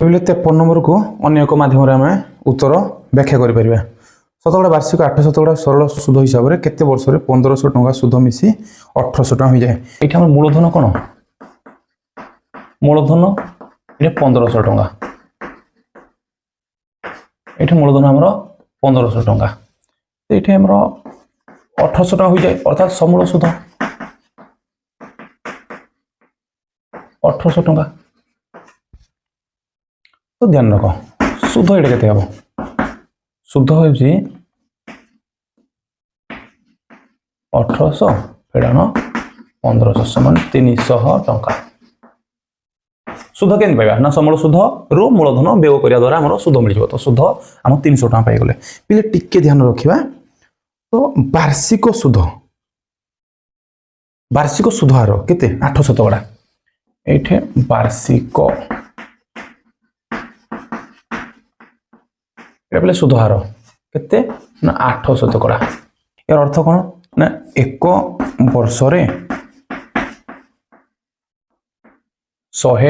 53 नंबर को अन्य एक माध्यम आम उत्तर व्याख्या कर शतकड़ा वार्षिक 800 शतकड़ा सरल सुध हिसाब से केते वर्ष में 1500 टंका सुध मिसी 1800 टंका हो जाए ये मूलधन कौन मूलधन ये 1500 टंका ये मूलधन आमर 1500 टंका ये आमर 1800 टंका हो जाए अर्थात समूल सुध 1800 टंका तो ध्यान रख सुध ये केते हम शुद्ध हो 1800 फेड़ान 1500 समान 300 टंका शुद्ध के पाइबा ना समूल शुद्ध रु मूलधन व्यय करिया द्वारा हमर शुद्ध मिल तो शुद्ध हम 300 टंका पाई गले पिले टिके ध्यान रखिबा तो वार्षिक शुद्ध हार केते 800 टका एठे वार्षिक पहले शुद्ध हार केते ना 800 टका यार अर्थ कौन ना एक वर्ष 100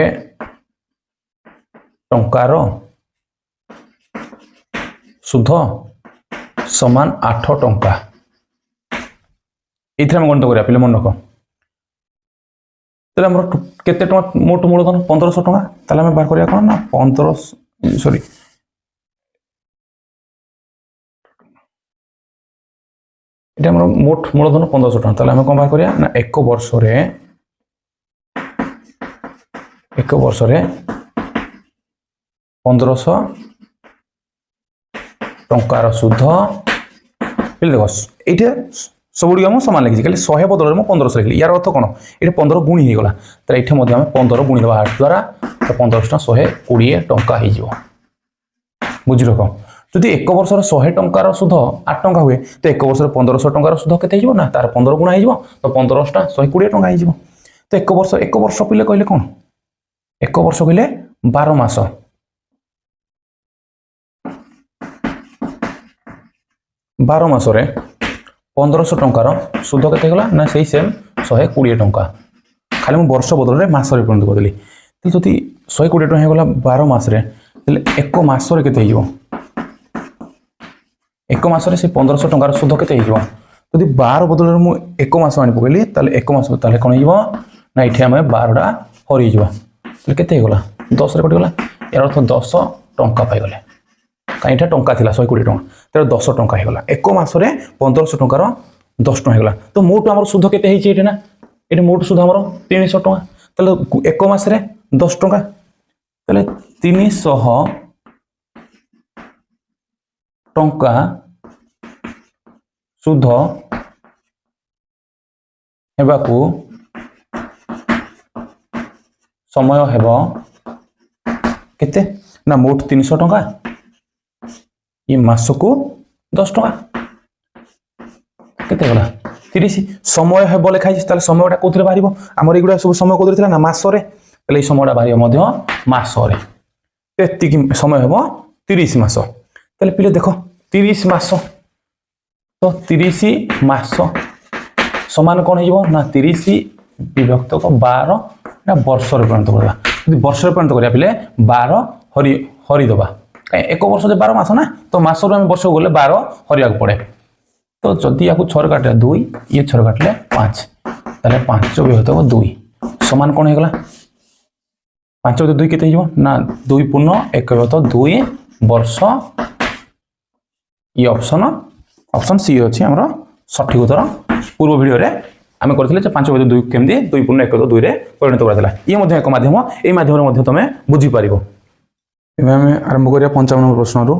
टंकार शुद्ध समान 8 टंका ये गणित करा पे मन रख केते टंका मोट मूलधन 1500 टंका ताले आम बाहर करिया कौन ना 15 सॉरी ये मोट मूलधन 1500 टंका ताले आम कौन बाहर करिया ना एक वर्ष 1500 टंकार शुद्ध देख ये सब गुड़ सामान लिखी खाली 100 बदल में 1500 लिखी यार अर्थ कौन ये 15 गुणी होगा तो ये 15 गुणी देवा 8 द्वारा तो 1500 120 टंका हो बुझ रख जदि एक वर्ष 100 टंकार शुद्ध 8 टंका हुए तो एक वर्ष 1500 टंकार शुद्ध के ना तार 15 गुणा हो तो 15 120 टंका हो तो एक वर्ष पिले कहले कौन एक वर्ष कहले 12 मास 12 मासरे 1500 टंकार शुद्ध के ना से सेम 120 टंका खाली मुझे वर्ष बदल में मसरे परिणत करदेली जदि 120 टंका होगा 12 मासरे एक मसरे के एक मसरे से 1500 टंकार शुद्ध के जदि 12 बदल में मुझे एक मास आनी पकड़ी एक मास कौन हो ना ये आम 12टा हरी के 10 कटिगला यार अर्थ 10 टंका पाईगले कहीं टंका थी 120 टंका तेरे 10 टंका होगा एक मसरे 1500 टंकार 10 टंका होगा तो मोट आम शुद्ध के ना ये मोट शुद्ध आम 300 टंका तो एक मसरे 10 टंका तो 300 टंका शुद्ध हेबाकू समय हेब केते ना मोट 300 टंका ये मास को 10 टंका केते गला 30 समय हेब लेखाई ताले समयटा कोथरे बाहरिबो हमर एगुडा सब समय कोथरे थिला ना मासरे ताले ए समयटा बाहरिबो मध्य मासरे एति कि समय हेबो 30 मास ताले पिले देखो 30 मास तो 30 मास समान कोन हेजिबो ना 30 विभक्त को 12 ना वर्ष रे परिणत करबा यदि वर्ष रे परिणत करिया पिले 12 हरि दबा एक वर्ष जे 12 मास ना तो मास रो हम वर्ष गले 12 हरिया को पड़े तो जदि याकू 6 काटले 2 ये 6 काटले 5 ताले 5 विभक्त को 2 समान कोन हेगला 5 विभक्त 2 केते हेजिबो ना 2 पूर्ण 1 विभक्त 2 वर्ष ये ऑप्शन सी अछि हमरो सठिक उत्तर पूर्व वीडियो रे आमे करथिले जे 5 विभक्त 2 केमदी 2 पूर्ण 1 विभक्त 2 रे परिणत कराथिला ये मध्ये एक माध्यम ए माध्यम रे मध्ये तमे बुझी पारिबो एबे हमें आरंभ करिया 55 नंबर प्रश्न रु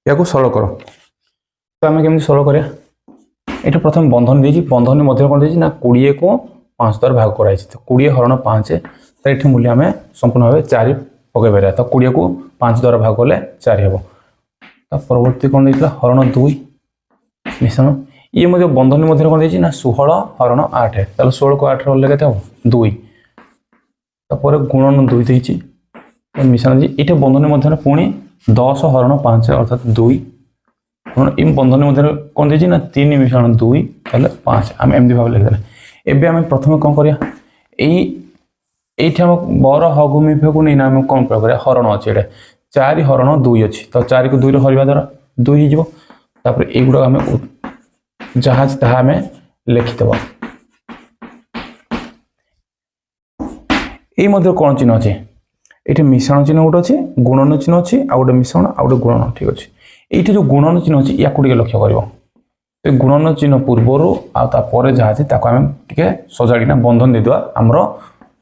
याकू सरल करो तो हमें केमदी सरल करिया एटा प्रथम बंधन देजी बंधन मध्य कोन देजी ना 20 को 5 द्वारा भाग कराई तो 20 हरण 5 त एठी मूल्य हमें संपूर्ण भाबे 4 पके बेरा तो 20 को 5 द्वारा भाग करले 4 हेबो तो परवर्ती कोन देइतला हरण 2 मिश्रण ये मध्य बंधन मध्य कोन देजी ना 16 हरण 8 ताले 16 को 8 रे हल्ले केते हो 2 तापर गुणन 2 देइची मिश्रण जी इटे बंधन मध्य पुणी 10 हरण 5 अर्थात 2 इन बंधन मध्य कोन देजी ना 3 मिश्रण 2 ताले 5 हम एमदी भाव लिख देले एबे हम प्रथम कोन करिया एठी हम बर हगुमी फेकु नै ना हम कोन प्रयोग करिया हरण अछि एटे 4 हरण 2 अछि तो 4 को 2 रे हरिबा द्वारा 2 हि जिवो तापर एगुडा हम जहाज ता हम लिखि देबो ए मध्य कोन चिन्ह अछि एठी मिश्रण चिन्ह गोटे अच्छे गुणन चिन्ह अच्छे आ गोटे मिश्रण आ गोटे गुणन ठीक अच्छे ये जो गुणन चिन्ह अच्छे या लक्ष्य कर गुणन चिन्ह पूर्वर आपर जहाँ अच्छे आम टे सजाड़ना बंधन देदेवा आमर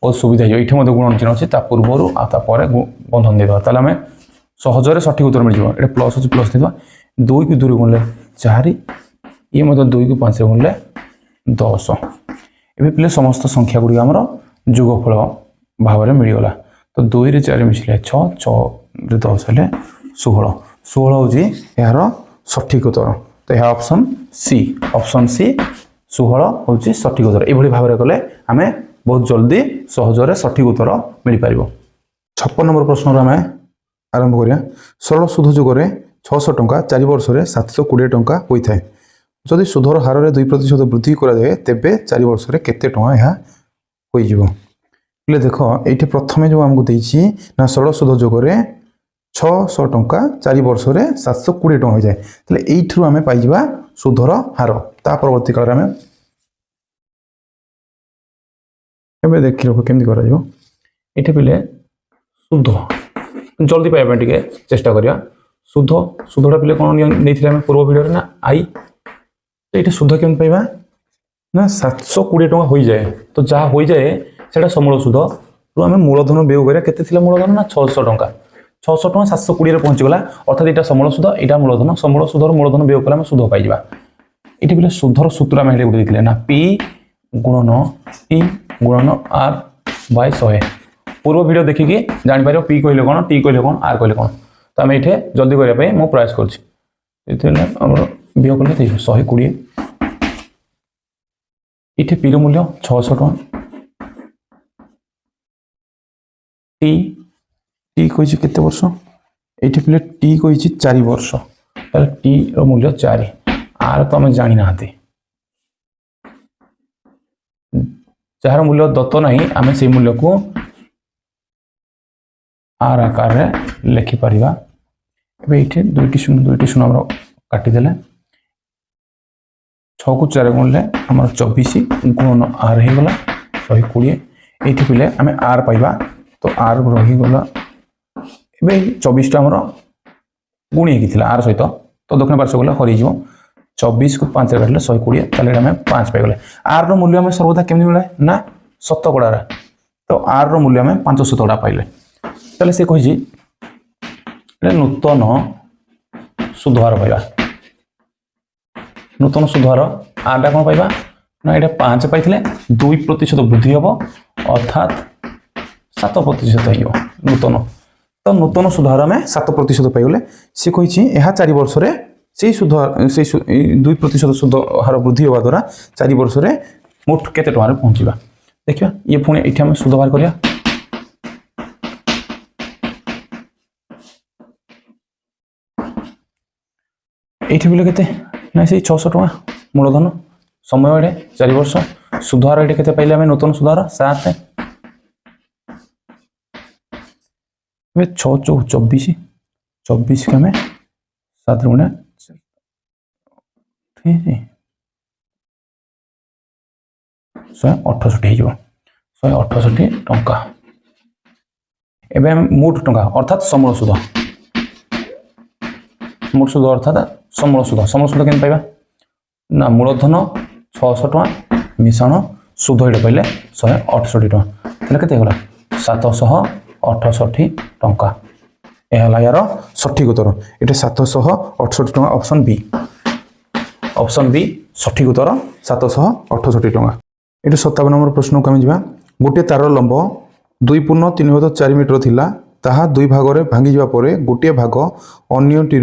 बहुत सुविधा ये गुणन चिन्ह अच्छे पूर्वर आपर बंधन देदेवा ताले आम सहजरे सठिक उत्तर मिल जाए ये प्लस अच्छे प्लस देदेवा 2 को 2 गुणले 4 ये 2 को 5 गुणले 10 ए पे समस्त संख्या गुड़ी आमर जोगफल भाव में मिलगला तो 2 रे 4 मिसले 6 6 रे 10 हेले 16 16 होजी यार सठिक उत्तर तो यह ऑप्शन सी 16 होजी सठिक उत्तर ए भली भाव रे गले हमें बहुत जल्दी सहजरे सठिक उत्तर मिल पारिबो 56 नंबर प्रश्न रे हमें आरंभ करिया सरल सुध जोग रे 600 टंका 4 वर्ष रे 720 टंका होई थाए जदि सुधर हार रे 2% वृद्धि करा जाए तेबे 4 वर्ष रे केते टंका यह होई जिवो ले देखो ये प्रथम जो आमको देछि ना सरल सुध जोग 600 टंका 4 वर्ष रे 720 टंका हो जाए तले एइथरु हमें पाई जिबा सुधर हार ता परवर्ती काल हमें एबे देखि रखो केमदी करा जिवो एठे पिले सुध जल्दी पाइबा टिके चेष्टा करिया सुधटा पिले कोन नेथिले हमें पूर्व वीडियो रे ना आई तो एठे सुध केमदी पाइबा ना 720 टंका हो जाए तो जहा हो जाए सेटा समूल सुध रु आम मूलधन व्यय करिया केते थिले मूलधन ना 600 टंका 720 रे पहुंची गला अर्थात एटा समूल सुध एटा मूलधन समूल सुधर मूलधन व्यय कला हम सुध पाई जिबा एटी बिले सुधर सूत्र हम हेले गुडी दिले ना p गुणन t गुणन r बाय 100 पूर्व वीडियो देखिकी जानि पारियो p कहले कोन t कहले कोन r कहले कोन तो हम एठे जल्दी करिया पे मो प्रयास करछि एतेले हमर व्यय कले 120 एठे p रो मूल्य 600 टंका टी कही केते वर्ष ये पिले टी कही 4 वर्ष ताले टी रो मूल्य 4 आर तो आम जानी ना जार मूल्य दत्त नहीं आम से मूल्य को आर आकार रे लिखि परिबा एबे इथे 2 शून्य हमर काटी देले 6 को 4 गुणले हमर 24 गुणन आर हे गला 120 एठी पिले आम आर पाइबा तो आर रही गला एबे 24 टा हमर गुणी की थिला आर सहित तो दक्षिण पार्श्व गला हरि जिवो 24 को 5 रे काटले 120 ताले हमें 5 पाइ गले आर रो मूल्य हमें सर्वदा केमि मिले ना शतकड़ा रे तो आर रो मूल्य हमें 500 शतकड़ा पाइले ताले से कहि जी नूतन सुधहार पाइबा नूतन सुधहार आटा कोन पाइबा ना एटा 5 पाइथिले 2% वृद्धि हबो अर्थात 7% हो नूतन तो नूतन सुधार में 7% पाइगले सी कही यह 4 वर्ष रे से सुध से 2% सुध हार वृद्धि होगा द्वारा 4 वर्ष में मोट केते टंका पहुँचा देखिए ये पुणी ये आम सुध बाहर करिया ये बोले के ना से 600 टका मूलधन समय ये 4 वर्ष सुधार ये के पाइले नूतन सुधार 7 6 चौ 24 के आम 7 गुणा 168 हो 168 टंका एवं मोट टंका अर्थात समूल सुध मोट सुध अर्थात समूल सुध के पाइबा ना मूलधन 600 टका मिश्रण सुध ये पाइले 168 टका के 768 टंका यह यार सठिक उत्तर ये 768 टका ऑप्शन बी सठिक उत्तर 768 टका ये 57 नंबर प्रश्न को आम जा गोटे तार लंब 2.3/4 मीटर थिला ताहा 2 भाग में भांगी जा परे गोटे भाग अन्यटी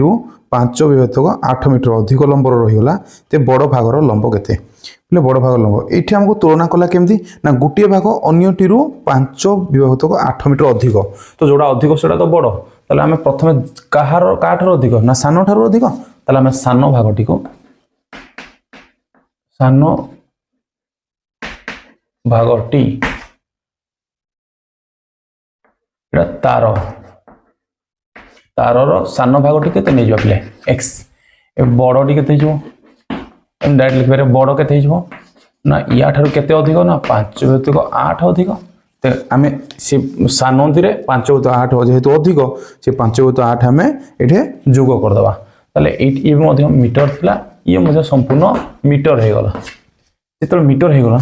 5/8 मीटर अधिक लंबर रहीगला ते बड़ भागर लंब केते बोले बड़ भाग लंब ये आमको तुलना कला केमती ना गोटे भाग अन्यटी 5/8 मीटर अधिक तो जोड़ा अधिक से तो बड़ ताले आम प्रथम काठार अधिक ना सान ठार अधिक ताले आम सान भागटी को सान भागटी तार तारर सान भागटी के नहीं जा पे एक्स बड़टी के डायरेक्ट लिखिपारे बड़ के ना या ठार के अधिक ना 5/8 अधिक तो आम से सानदी 5/8 जेहेतु अधिक से 5/8 आम ये जोग करदे ताले ये मीटर था ये संपूर्ण मीटर हो गला जो मीटर हो गला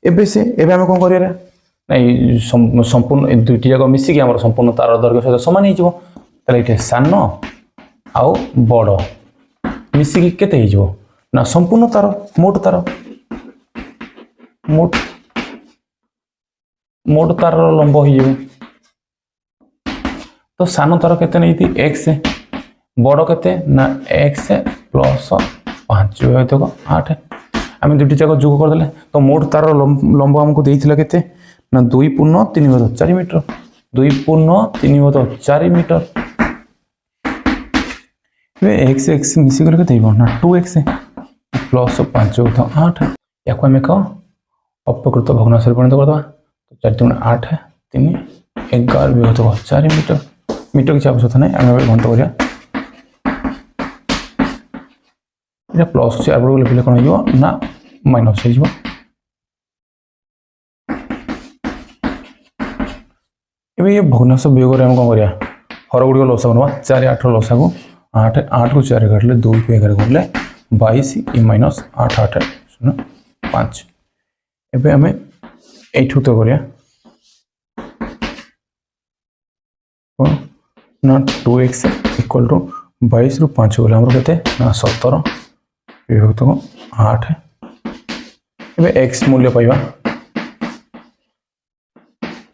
एवं आम कौन कर नहीं संपूर्ण दुईटी जाक मिसिकी आम संपूर्ण तार दैर्घ्य सहित सामान हो सान आउ बड़ मिसिकी केते हो ना संपूर्ण तार मोट तार लंब हो तो सान तार केते नहीं एक्स बड़ केते ना एक्स प्लस 5/8 आम दुईटी जाक जोग करदे तो मोट तार लंब आमको देइथिला केते ना 2.3/4 मीटर 2.3/4 मीटर एक्स एक्स मिसिक ना 2x प्लस 5/8 या आम एक अपकृत भग्नांश परिणत करदे तो 4 × 8 3 11/4 मीटर मीटर किसी आवश्यकता नहीं आम घंट करिया ये प्लस से आगे लिखले कौन हो ना माइनस हो ये भग्नांश वियोग आम कौन करिया हर गुड़ लसा बनवा 4 8 लसा को 8 8 को 4 काटले 2 को 11 करले 22 इ माइनस 8 8 0 5 एबे हमें 8 तो करिया ना 2x इक्वल टू 22 रु 5 गले हमर केते ना 17 विभक्त को 8 एबे x मूल्य पाइबा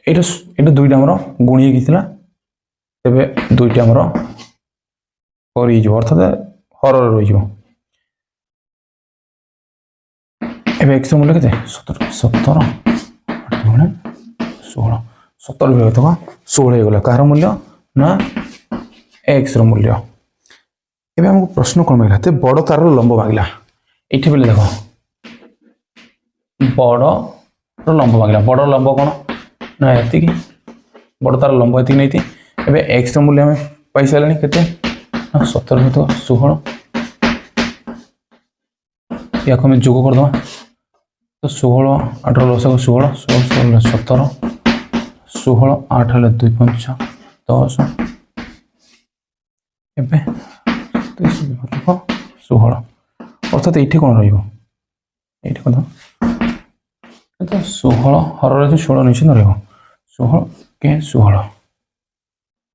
ये दुईटा आमर गुणी गीला तेरे दुईटा आमर कर अर्थात हर रही एक्स मूल्य के 17 16 17 विभक्त 16 होगा कार मूल्य ना एक्स मूल्य एवं आमको प्रश्न कौन मांगला बड़ तार लंब मांगला ये बोले देख बड़ लंब मांगला बड़ लंब कौन ना ये बड़ तार लंब ये नहीं एवं एक्स मूल्य आम पाई सारे के 17 तो 16 या आम जोग करदे तो 16 8 लसा को 16 16 17 16 8 2 5 10 एवं 16 अर्थात ये कौन रही कौन तो 16 हर 16 निश्चित रहा 16 के 16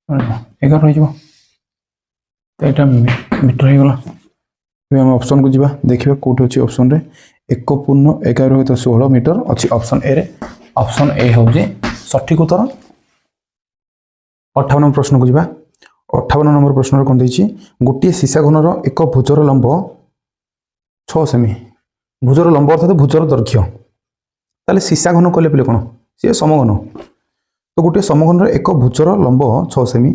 11 रही तो यहाँ मीटर हो गला आम ऑप्शन को जीवा देखिए कौट अच्छी ऑप्शन रे 1.11 16 मीटर अच्छी ऑप्शन ए रे ऑप्शन ए हूँ सठिक उत्तर 58 प्रश्न को जीवा 58 नंबर प्रश्न कौन देछि गोटे सीसा घनर एक भुजर लंब 6 सेमी भुजर लंब अर्थात भुजर दैर्घ्य ताले सीसा घन कहले पे कौन सी समघन तो गोटे समघन एक भुजर लंब 6 सेमी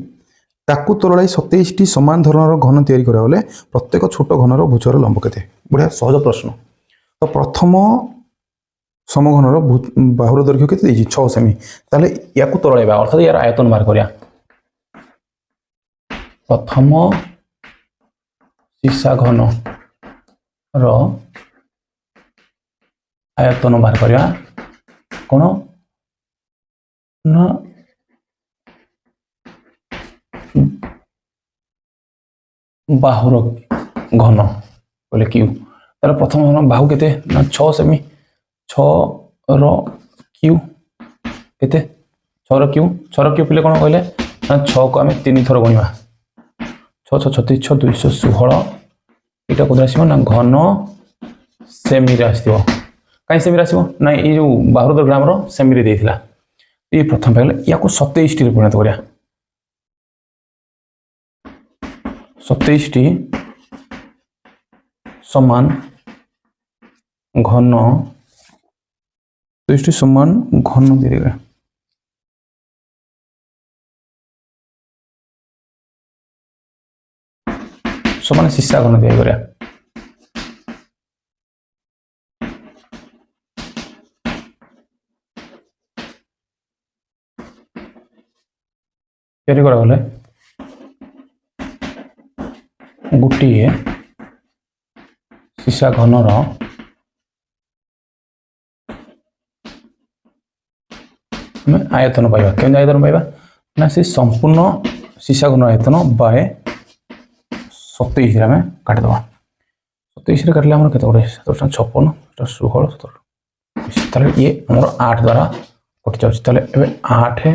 ताकू तोलाई 27 समान धरणर घन तैयारी करा गले प्रत्येक छोट घनर भुजर लंब केते बढ़िया सहज प्रश्न तो प्रथम समघनर बाहुर दैर्घ्य केते देछि 6 सेमी ताले याकू तोलाइबा अर्थात यार आयतन बाहर करिया प्रथम सीसा घन रो आयतन बाहर करिया कोन ना बाहुर घन बोले क्यू तार प्रथम घन बाहु केते ना 6 सेमी 6 रो क्यू केते 6 रो क्यू पिले कोन कहले ना 6 को आमे 3 थर गणिबा 6 6 36 6 216 एटा कोन आसीबो ना घन सेमी रे आसीबो काई सेमी रे आसीबो ना ए जो बाहुर ग्राम रो सेमी रे देथिला ये प्रथम पहले या को 27 टी रे परिणत करिया 27 टी समान घन 27 टी समान घन देगा समान सीसा घन दिया करिया तैयारी करा गले गोटे सीसा घनर आयतन पाइबा केन आयतन पाइबा ना से संपूर्ण सीसा घन आयतन बाय 27 रे हमें काट दवा 27 रे काटले हमर केते करे 56 16 17 ताले ये हमर 8 द्वारा कटि जाउछ ताले एबे 8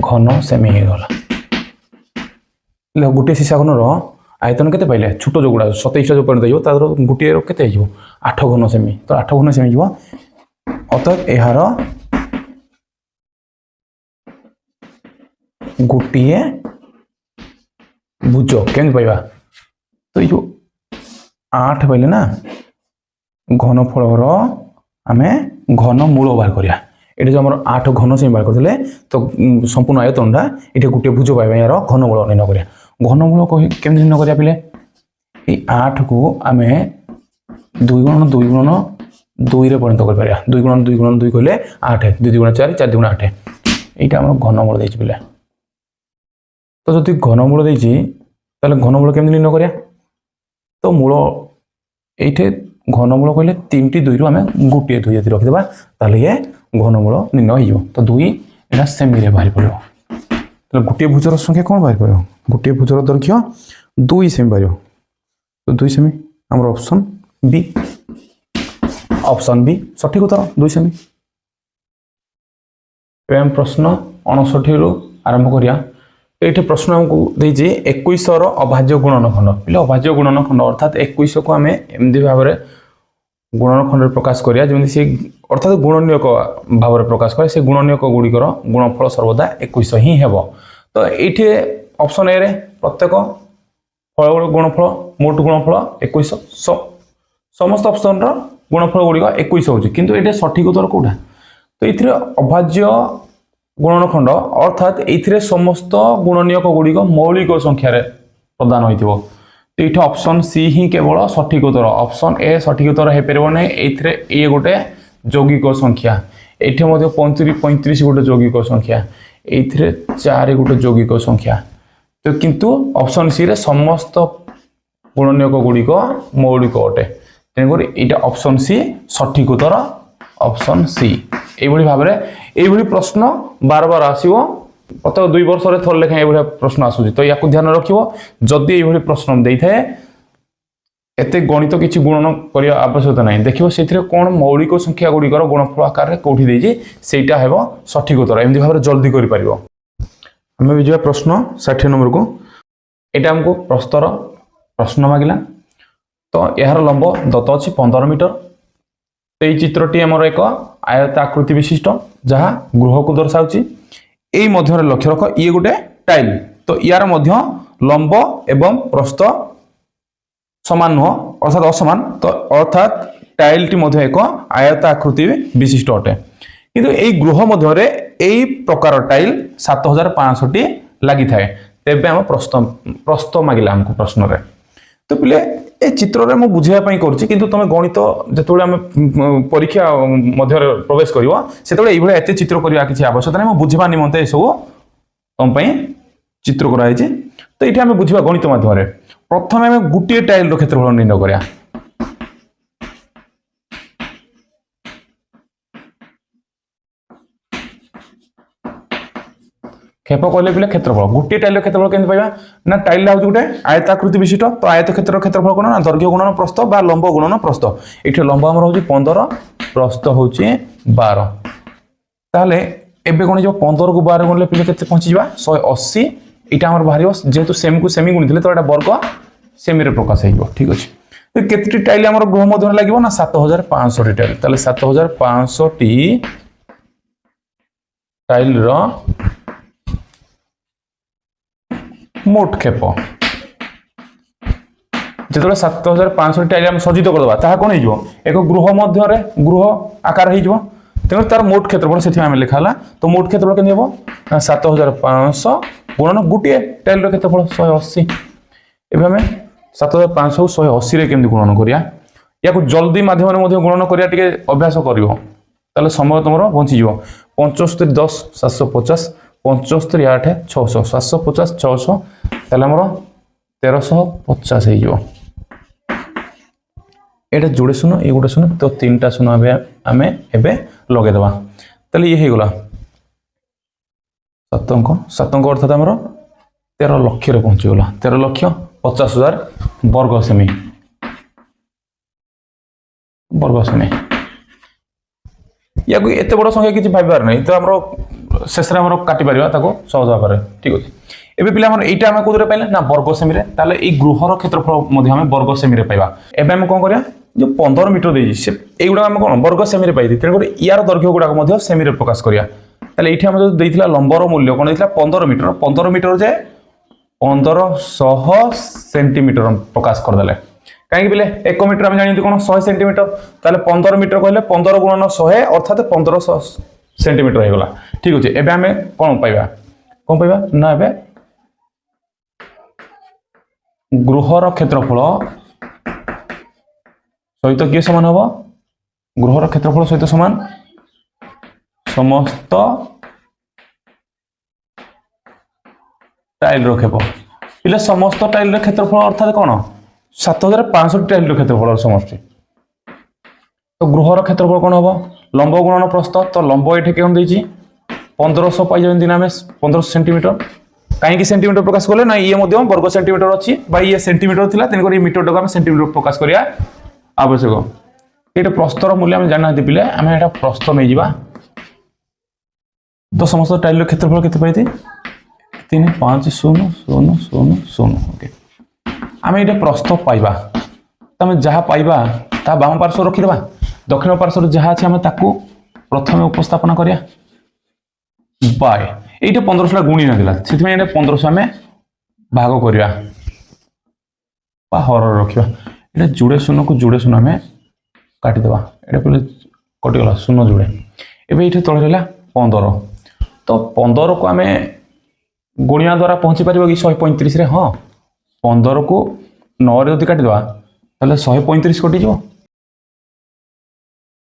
घन सेमी हे गला ले गुटे सीसा घन रो आयतन केते पाइले छोट जो गुडा 27 जो परिणत हो तार गुटे रो केते हो 8 घन सेमी तो 8 घन सेमी हो अतः एहार गोटे भुज केन पाइबा तो यो 8 पाइले ना घन फल आमे घन मूल बाहर करिया एटे जो हमर 8 घन सेमी बाहर करथिले तो संपूर्ण आयतनटा एटे गुटे भुज पाइबा यार घन मूल निर्णय करिया घन मूल केम निर्णय करिया पिले ए 8 को आमे 2 गुणन 2 गुणन 2 रे परिणत कर पारिया 2 गुणन 2 गुणन 2 कहले 8 2 गुणन 4 4 गुणन 8 एटा हमर घन मूल देछि पिले तो जदि घनमूल देछि ताले घनमूल केमि निर्णय करिया तो मूल एठे घनमूल कहले 3 टी 2 रु आमे गुटे 2 यदि रखि देबा ताले ये घनमूल निर्णय हियो तो 2 एटा सेमी रे बाहर पड़ो तो गुटे भुजर संख्या कोन बाहर पड़ो गुटे भुजर दैर्घ्य 2 सेमी बाहर तो 2 सेमी हमर ऑप्शन बी सठिक उत्तर 2 सेमी एम प्रश्न 59 रु आरंभ करिया ये प्रश्न हमको देछि 21 रो अभाज्य गुणनखंड पिले अभाज्य गुणनखंड अर्थात 21 को आमे एमदी भाव रे गुणनखंड प्रकाश करिया जेमि से अर्थात गुणनीयक भाव रे प्रकाश करे से गुणनीयक गुडिकर गुणफल सर्वदा 21 ही हेबो तो एठे ऑप्शन ए रे प्रत्येक फल गुणफल मोट गुणफल 21 समस्त ऑप्शन रो गुणफल गुडिक 21 होछि किंतु एठे सठिक उत्तर कोठा तो एथिरे अभाज्य गुणनखंड अर्थात एथिरे समस्त गुणनीयक गुडिक मौलिक संख्या रे प्रदान होइथिबो तो एठे ऑप्शन सी ही केवल सठिक उत्तर ऑप्शन ए सठिक उत्तर हे परबो नै एथिरे ए गोटे यौगिक संख्या एठे मध्ये 35 गोटे यौगिक संख्या एथिरे 4 गोटे यौगिक संख्या तो किंतु ऑप्शन सी रे समस्त गुणनीयक गुडिक मौलिक अटे तेनकर एटा ऑप्शन सी सठिक उत्तर ऑप्शन सी एभली भाव रे एभली प्रश्न बार बार आसीबो प्रत्येक 2 वर्ष रे थर लेखा एभली प्रश्न आसुची तो याकु ध्यान रखिबो जदि एभली प्रश्न देई थाए एते गणित किछि गुणन करिया आवश्यकता नै देखिबो सेथिरे कोन मौलिक संख्या गुडिकर गुणफल आकार रे कोठी देजी सेटा हेबो सठिक उत्तर एमदी भाव रे जल्दी करि परिबो हमें बिजवा प्रश्न 60 नंबर को एटा हमको प्रस्तर प्रश्न मागिला तो यार लंब दत्त अछि 15 मीटर तो ये चित्रटी आमर एक आयत आकृति विशिष्ट जहाँ गृह को दर्शाऊँ यही मध्य लक्ष्य रख ये गोटे टाइल तो यार मध्य लंब एवं प्रस्थ समान नुह अर्थात असमान, तो अर्थात टाइल टी मध्य एक आयताकृति विशिष्ट अटे किंतु एई गृह मध्य रे एई प्रकार टाइल 7500 टी लागि थाए। तेबे हम प्रस्थ मागिला हमको प्रश्न रे। तो पिले ए चित्र रे मु बुझिया पई करछि किंतु तमे गणित जेतोले हम परीक्षा मध्य प्रवेश करिवो सेतोले एई भले एते चित्र करिया किछि आवश्यकता नै, मु बुझिबा निमंते ए सब तम पई चित्र कराई छै। तो एठी हम बुझिबा गणित माध्यम रे प्रथमे हम गुटिए टाइल रो क्षेत्रफल निर्णय करिया। खेप कहले पिले क्षेत्रफल गुटिए टाइल रो क्षेत्रफल केन पाइबा ना टाइल ला गुटे आयताकृति विशिष्ट, तो आयत क्षेत्र रो क्षेत्रफल कोन ना दैर्घ्य गुणन प्रस्थ बा लंब गुणन प्रस्थ। एठी लंब हमर होची 15 प्रस्थ होची 12। ताले एबे कोन जो 15 को 12 गुणले पिले केते पहुंची जिबा 180। एटा हमर बाहरियो जेतु सेमी को सेमी गुणिथिले तो एटा वर्ग सेमी रे प्रकाश हेइबो। ठीक अछि। तो केते टाइल हमर गृह मध्य लागिबो ना 7500 टी टाइल। ताले 7500 टी टाइल रो मोट खेप जेतले 7500 टाइल हम सज्जित करदबा ताहा कोन हेइजो एक गृह मध्य रे गृह आकार हेइजो। तेनो तार मोट क्षेत्रफल सेठी हम लिखाला। तो मोट क्षेत्रफल केन हेबो 7500 गुणन गुटिए टाइल रो क्षेत्रफल 180। एबे हम 7500 180 रे केमि गुणन करिया या को जल्दी माध्यम रे मध्य गुणन करिया टिके अभ्यास करिवो ताले समय तमरो बंची जिवो। 75 10 750 75 8 600 750 600 ताले हमरो 1350 हे जिवो। एटा जोड़े सुनो ए गुटे सुनो तो तीनटा सुनो आमे एबे लगे दबा। ताले ये हे गला 7 अंक अर्थात हमरो 13 लाख रे पहुंची गला। 13,50,000 वर्ग सेमी या कोई एते बड़ संख्या किछि भाबिबार नै। तो हमरो शेष रे हमरो काटि परिबा ताको सहज भाबरे। ठीक अछि। एबे पिला हमर एटा हम कोदरे पाइला ना वर्ग सेमी रे। ताले ए गृहर क्षेत्रफल मध्ये हम वर्ग सेमी रे पाइबा। एबे हम कोन करिया जो 15 मीटर देई से एगुडा हम कोन वर्ग सेमी रे पाइदी तेन करे यार दैर्घ्य गुडा मध्ये सेमी रे प्रकाश करिया। ताले एठी हम जो देइथिला लंबर मूल्य कोन देइथिला 15 मीटर जे 1500 सेंटीमीटर प्रकाश कर देले। काहे बिले 1 मीटर हम जानि कोन 100 सेंटीमीटर। ताले 15 मीटर कहले 15 गुणन 100 अर्थात 1500 सेंटीमीटर हे गला। ठीक अछि। एबे हमें कोन पाइबा ना एबे गृहर क्षेत्रफल सहित किए समान हबो गृहर क्षेत्रफल सहित समान समस्त टाइल रो खेप। पिले समस्त टाइल रो क्षेत्रफल अर्थात कोन 7500 टाइल रो क्षेत्रफल समष्टि। तो गृहर क्षेत्रफल कोन हबो लंब गुणन प्रस्थ। तो लंब एठे केन देछि 1500 पाइ जन दिन हमें 1500 सेंटीमीटर। काहे कि सेंटीमीटर प्रकाश करले ना ये मध्यम वर्ग सेंटीमीटर अछि बा ये सेंटीमीटर थिला तेन कर मीटर टका हम सेंटीमीटर प्रकाश करिया आवश्यक। एटा प्रस्थर मूल्य हम जाना दि पिले हम एटा प्रस्थ नै जिबा। तो समस्त टाइल रो क्षेत्रफल केते पाइते 3 5 0 0 0 0। ओके हम एटा प्रस्थ पाइबा। तमे जहा पाइबा ता बाम पार्श्व रखि देबा। दक्षिण पार्श्व जहा अछि हम ताकू प्रथमे उपस्थापन करिया बाय एटा 1500 गुणी न दिला सेति में एटा 1500 हमें भाग करिया बा हर रखिबा। एटा जुड़े शून्य को जुड़े शून्य हमें काटि देबा। एटा पले कटि गला शून्य जुड़े। एबे एठी तळे रहला 15। तो 15 को हमें गुणिया द्वारा पहुंची परिबो कि 135 रे। हां 15 को 9 रे यदि काटि देबा तले 135 कटि जिवो।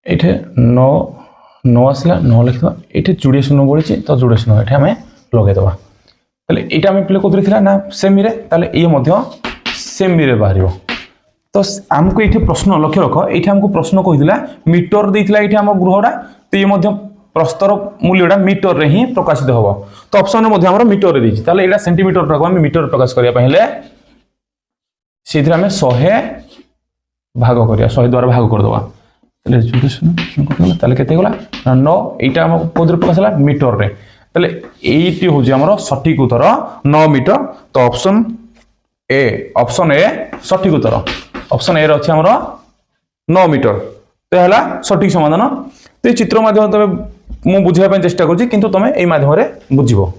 एठे 9 आसला 9 लिखवा। एठे जुड़े शून्य बोलिछि तो जुड़े शून्य एठे हमें लगे देबा। तले एटा हमें प्ले कोतरी थिला ना सेमी रे। तले ए मध्य सेमी रे बाहरिबो। तो हमको ये प्रश्न लक्ष्य रख ये हमको प्रश्न कही मीटर देइथिला ये हम गृहटा। तो ये प्रस्तर मूल्यटा मीटर रे ही प्रकाशित होबो। तो ऑप्शन रे हमर मीटर रे देछि ताले एटा सेंटीमीटर टाको हम मीटर प्रकाश करिया पहिले सीधे हमें 100 भाग करिया 100 द्वारा भाग कर दबा। ताले जुड़े सुन ताले केते गला 9 एटा हम कोदर प्रकाश हला मीटर रे। ताले एटी हो जे हमर सटीक उत्तर 9 मीटर। तो ऑप्शन ए सटीक उत्तर। ऑप्शन ए रे अछि हमर 9 मीटर। तो हला सटीक समाधान। तो चित्र माध्यम तमे मु बुझिया पे चेष्टा करछि किंतु तमे एई माध्यम रे बुझिबो।